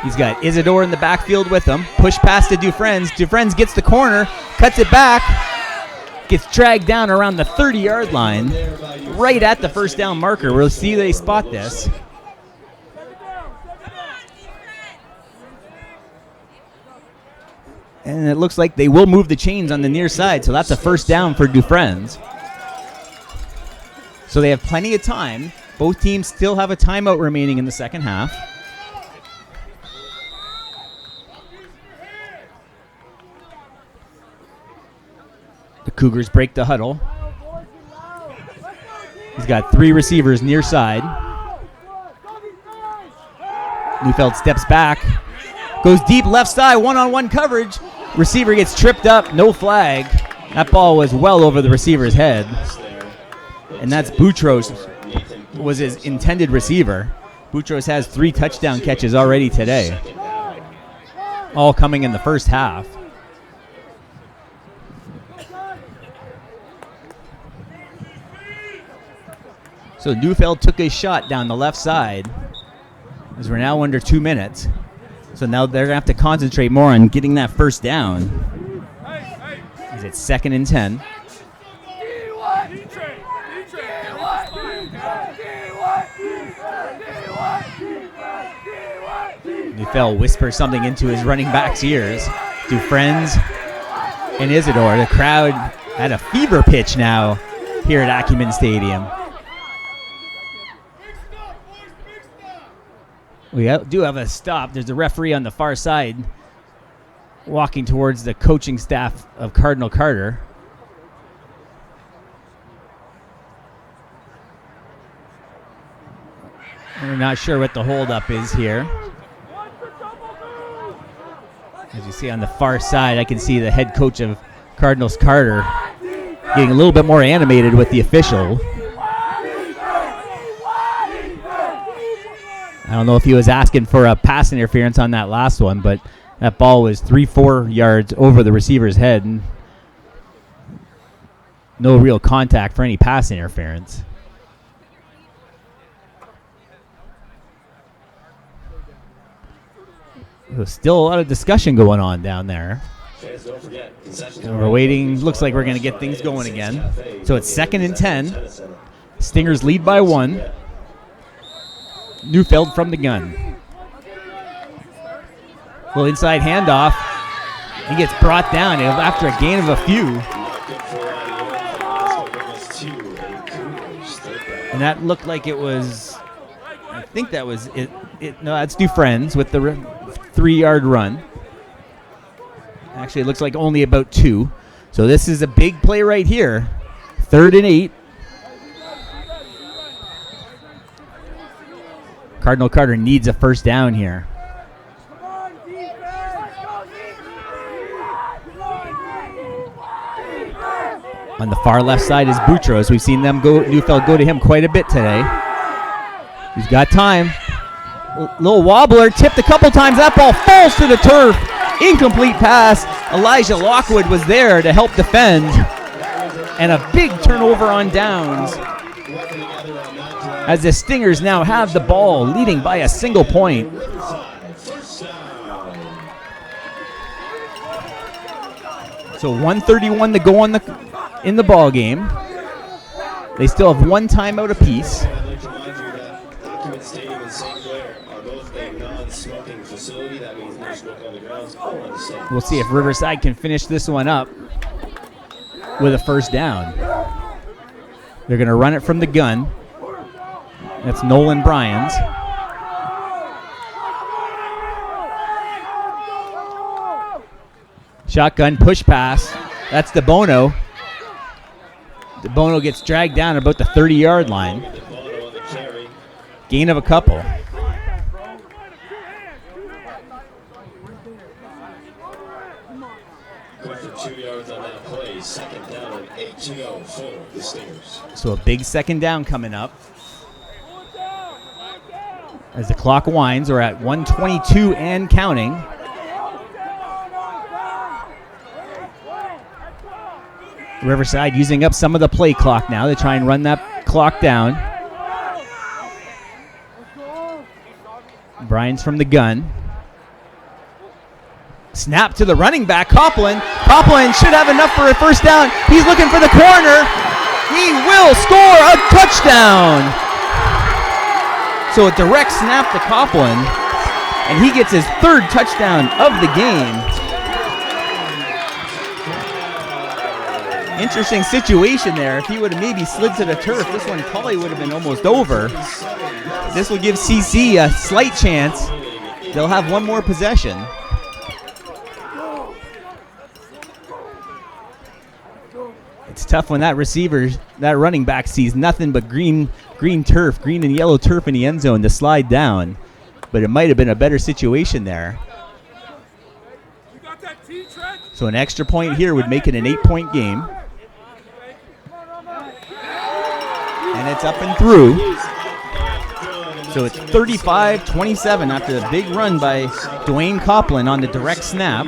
He's got Isidore in the backfield with him. Push pass to Dufresne. Dufresne gets the corner, cuts it back, gets dragged down around the 30-yard line, right at the first down marker. We'll see they spot this. And it looks like they will move the chains on the near side, so that's a first down for Dufresne. So they have plenty of time. Both teams still have a timeout remaining in the second half. The Cougars break the huddle. He's got 3 receivers near side. Neufeld steps back. Goes deep left side, one-on-one coverage. Receiver gets tripped up, no flag. That ball was well over the receiver's head. And that's Boutros, was his intended receiver. Boutros has 3 touchdown catches already today, all coming in the first half. So Neufeld took a shot down the left side as we're now under 2 minutes. So now they're going to have to concentrate more on getting that first down. As it's 2nd and 10. Neufeld whispers something into his running back's ears. Dufresne and Isidore. The crowd at a fever pitch now here at Acumen Stadium. We do have a stop. There's a referee on the far side walking towards the coaching staff of Cardinal Carter. We're not sure what the holdup is here. As you see on the far side, I can see the head coach of Cardinals, Carter, getting a little bit more animated with the official. I don't know if he was asking for a pass interference on that last one, but that ball was 3-4 yards over the receiver's head. And no real contact for any pass interference. There's still a lot of discussion going on down there. And we're waiting. Looks like we're going to get things going again. So it's 2nd and 10. Stingers lead by 1. Neufeld from the gun. Little inside handoff. He gets brought down after a gain of a few. And that looked like it was, I think that was it. No, that's Dufresne with the 3-yard run. Actually, it looks like only about 2. So this is a big play right here. 3rd and 8. Cardinal Carter needs a first down here. On the far left side is Boutros. We've seen them Neufeld go to him quite a bit today. He's got time. Little wobbler, tipped a couple times. That ball falls to the turf. Incomplete pass. Elijah Lockwood was there to help defend. And a big turnover on downs. As the Stingers now have the ball, leading by a single point. So 1:31 to go in the ball game. They still have one timeout apiece. We'll see if Riverside can finish this one up with a first down. They're going to run it from the gun. That's Nolan Bryans. Shotgun push pass. That's DeBono. DeBono gets dragged down about the 30-yard line. Gain of a couple. For 2 yards on that play. Second down and 8 to go for the Stingers. So a big second down coming up. As the clock winds, we're at 1:22 and counting. Riverside using up some of the play clock now. They try and run that clock down. Bryans from the gun. Snap to the running back, Copeland. Copeland should have enough for a first down. He's looking for the corner. He will score a touchdown. So a direct snap to Copeland, and he gets his third touchdown of the game. Interesting situation there. If he would have maybe slid to the turf, this one probably would have been almost over. This will give CC a slight chance. They'll have one more possession. It's tough when that running back sees nothing but green turf, green and yellow turf in the end zone to slide down. But it might have been a better situation there. So an extra point here would make it an 8-point game. And it's up and through. So it's 35-27 after the big run by Dwayne Copeland on the direct snap.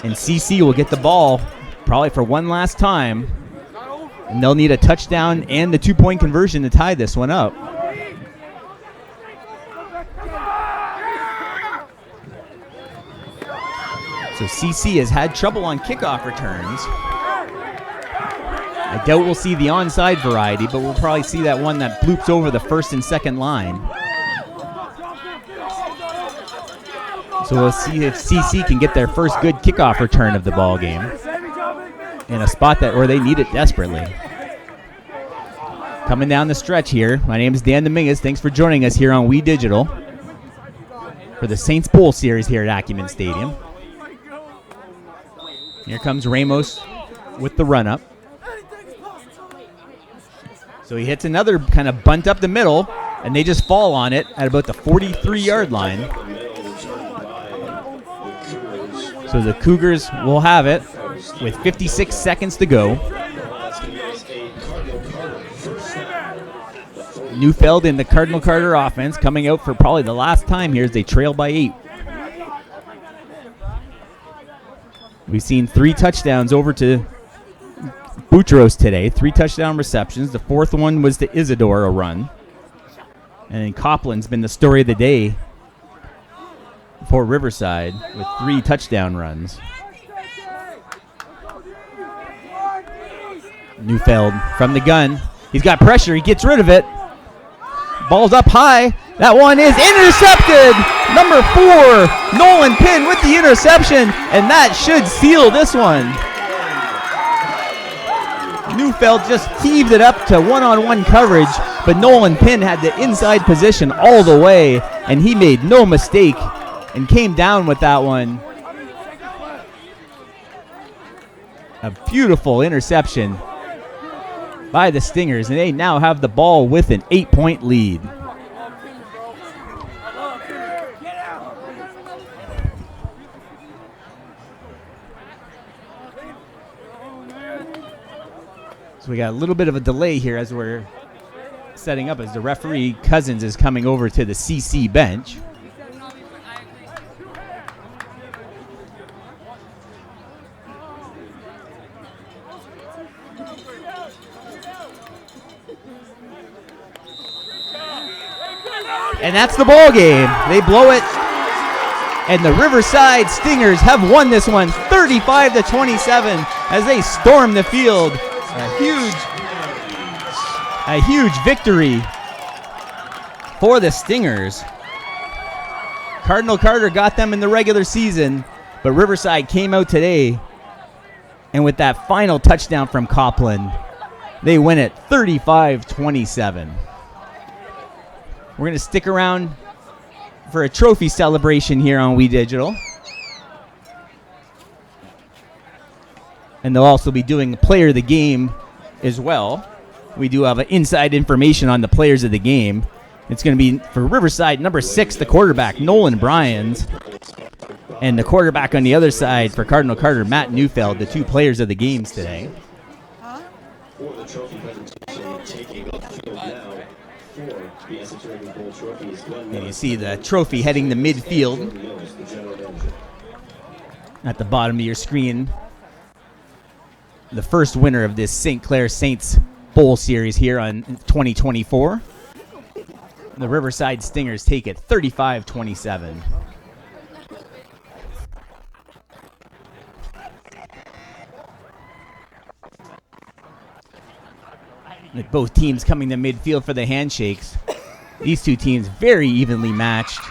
And CC will get the ball probably for one last time. And they'll need a touchdown and the 2-point conversion to tie this one up. So CC has had trouble on kickoff returns. I doubt we'll see the onside variety, but we'll probably see that one that bloops over the first and second line. So we'll see if CC can get their first good kickoff return of the ball game in a spot where they need it desperately. Coming down the stretch here, my name is Dan Dominguez. Thanks for joining us here on We Digital for the Saints Bowl series here at Acumen Stadium. Here comes Ramos with the run-up. So he hits another kind of bunt up the middle, and they just fall on it at about the 43-yard line. So the Cougars will have it with 56 seconds to go. Neufeld in the Cardinal Carter offense coming out for probably the last time here as they trail by 8. We've seen 3 touchdowns over to Boutros today, 3 touchdown receptions. The fourth one was to Isidore, a run. And then Copeland's been the story of the day for Riverside with 3 touchdown runs. Neufeld from the gun. He's got pressure. He gets rid of it. Ball's up high. That one is intercepted. Number 4, Nolan Pinn with the interception, and that should seal this one. Neufeld just heaved it up to one-on-one coverage, but Nolan Pinn had the inside position all the way, and he made no mistake and came down with that one. A beautiful interception by the Stingers, and they now have the ball with an 8-point lead. So we got a little bit of a delay here as we're setting up, as the referee Cousins is coming over to the CC bench. And that's the ball game. They blow it. And the Riverside Stingers have won this one 35-27 as they storm the field. A huge victory for the Stingers. Cardinal Carter got them in the regular season, but Riverside came out today, and with that final touchdown from Copland, they win it 35-27. We're going to stick around for a trophy celebration here on We Digital. And they'll also be doing the player of the game as well. We do have inside information on the players of the game. It's going to be for Riverside, number 6, the quarterback, Nolan Bryans. And the quarterback on the other side for Cardinal Carter, Matt Neufeld, the two players of the games today. For the trophy presentation, taking up field now for the Essex Ravens Bowl trophies. And you see the trophy heading to midfield at the bottom of your screen. The first winner of this St. Clair Saints Bowl series here on 2024. The Riverside Stingers take it 35-27. With both teams coming to midfield for the handshakes. These two teams very evenly matched.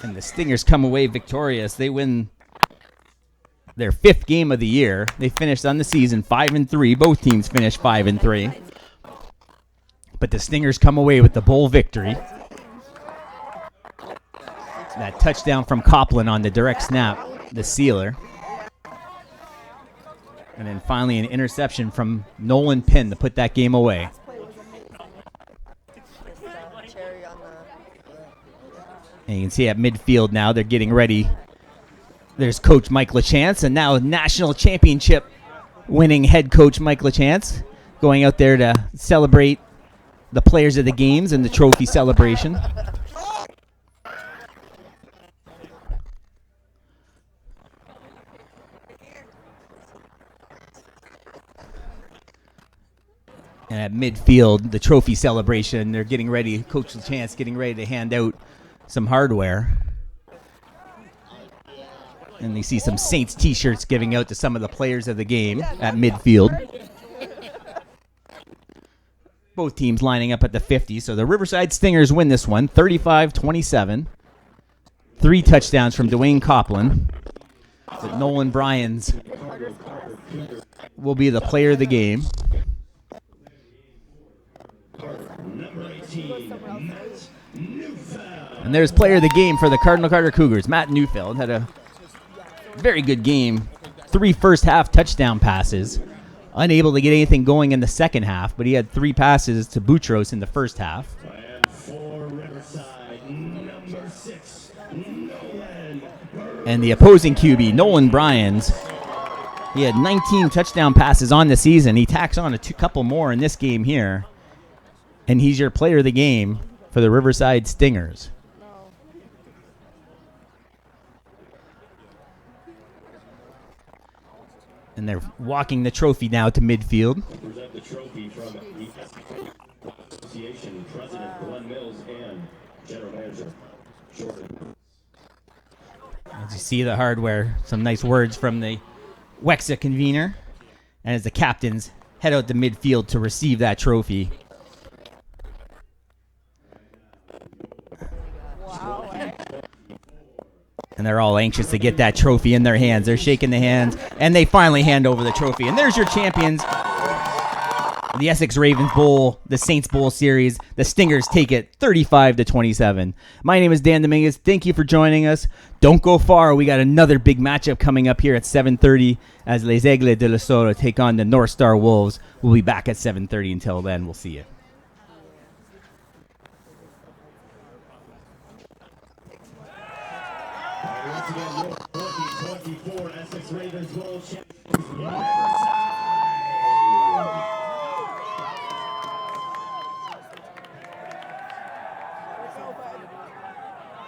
And the Stingers come away victorious. They win their 5th game of the year. They finished on the season 5-3. Both teams finished 5-3. But the Stingers come away with the bowl victory. That touchdown from Copland on the direct snap, the sealer. And then finally an interception from Nolan Pinn to put that game away. And you can see at midfield now they're getting ready. There's Coach Mike LaChance, and now national championship winning head coach Mike LaChance going out there to celebrate the players of the games and the trophy celebration. And at midfield, the trophy celebration, they're getting ready, Coach LaChance getting ready to hand out some hardware. And they see some Saints t-shirts giving out to some of the players of the game at midfield. Both teams lining up at the 50. So the Riverside Stingers win this one, 35-27. 3 touchdowns from Dwayne Copland. But Nolan Bryans will be the player of the game. And there's player of the game for the Cardinal Carter Cougars. Matt Neufeld had a very good game. 3 first-half touchdown passes. Unable to get anything going in the second half, but he had 3 passes to Boutros in the first half. And for Riverside, number 6, Nolan. And the opposing QB, Nolan Bryans, he had 19 touchdown passes on the season. He tacks on a couple more in this game here. And he's your player of the game for the Riverside Stingers. And they're walking the trophy now to midfield. Present the trophy from the Association President Glenn Mills and General Manager Jordan. As you see the hardware, some nice words from the WEXA convener. And as the captains head out to midfield to receive that trophy. And they're all anxious to get that trophy in their hands. They're shaking the hands, and they finally hand over the trophy. And there's your champions, the Essex Ravens Bowl, the Saints Bowl series. The Stingers take it 35-27. My name is Dan Dominguez. Thank you for joining us. Don't go far. We got another big matchup coming up here at 7:30 as Les Aigles de l'Osoro take on the North Star Wolves. We'll be back at 7:30. Until then, we'll see you. Once again, 1924 Essex Ravens World Champions. Riverside.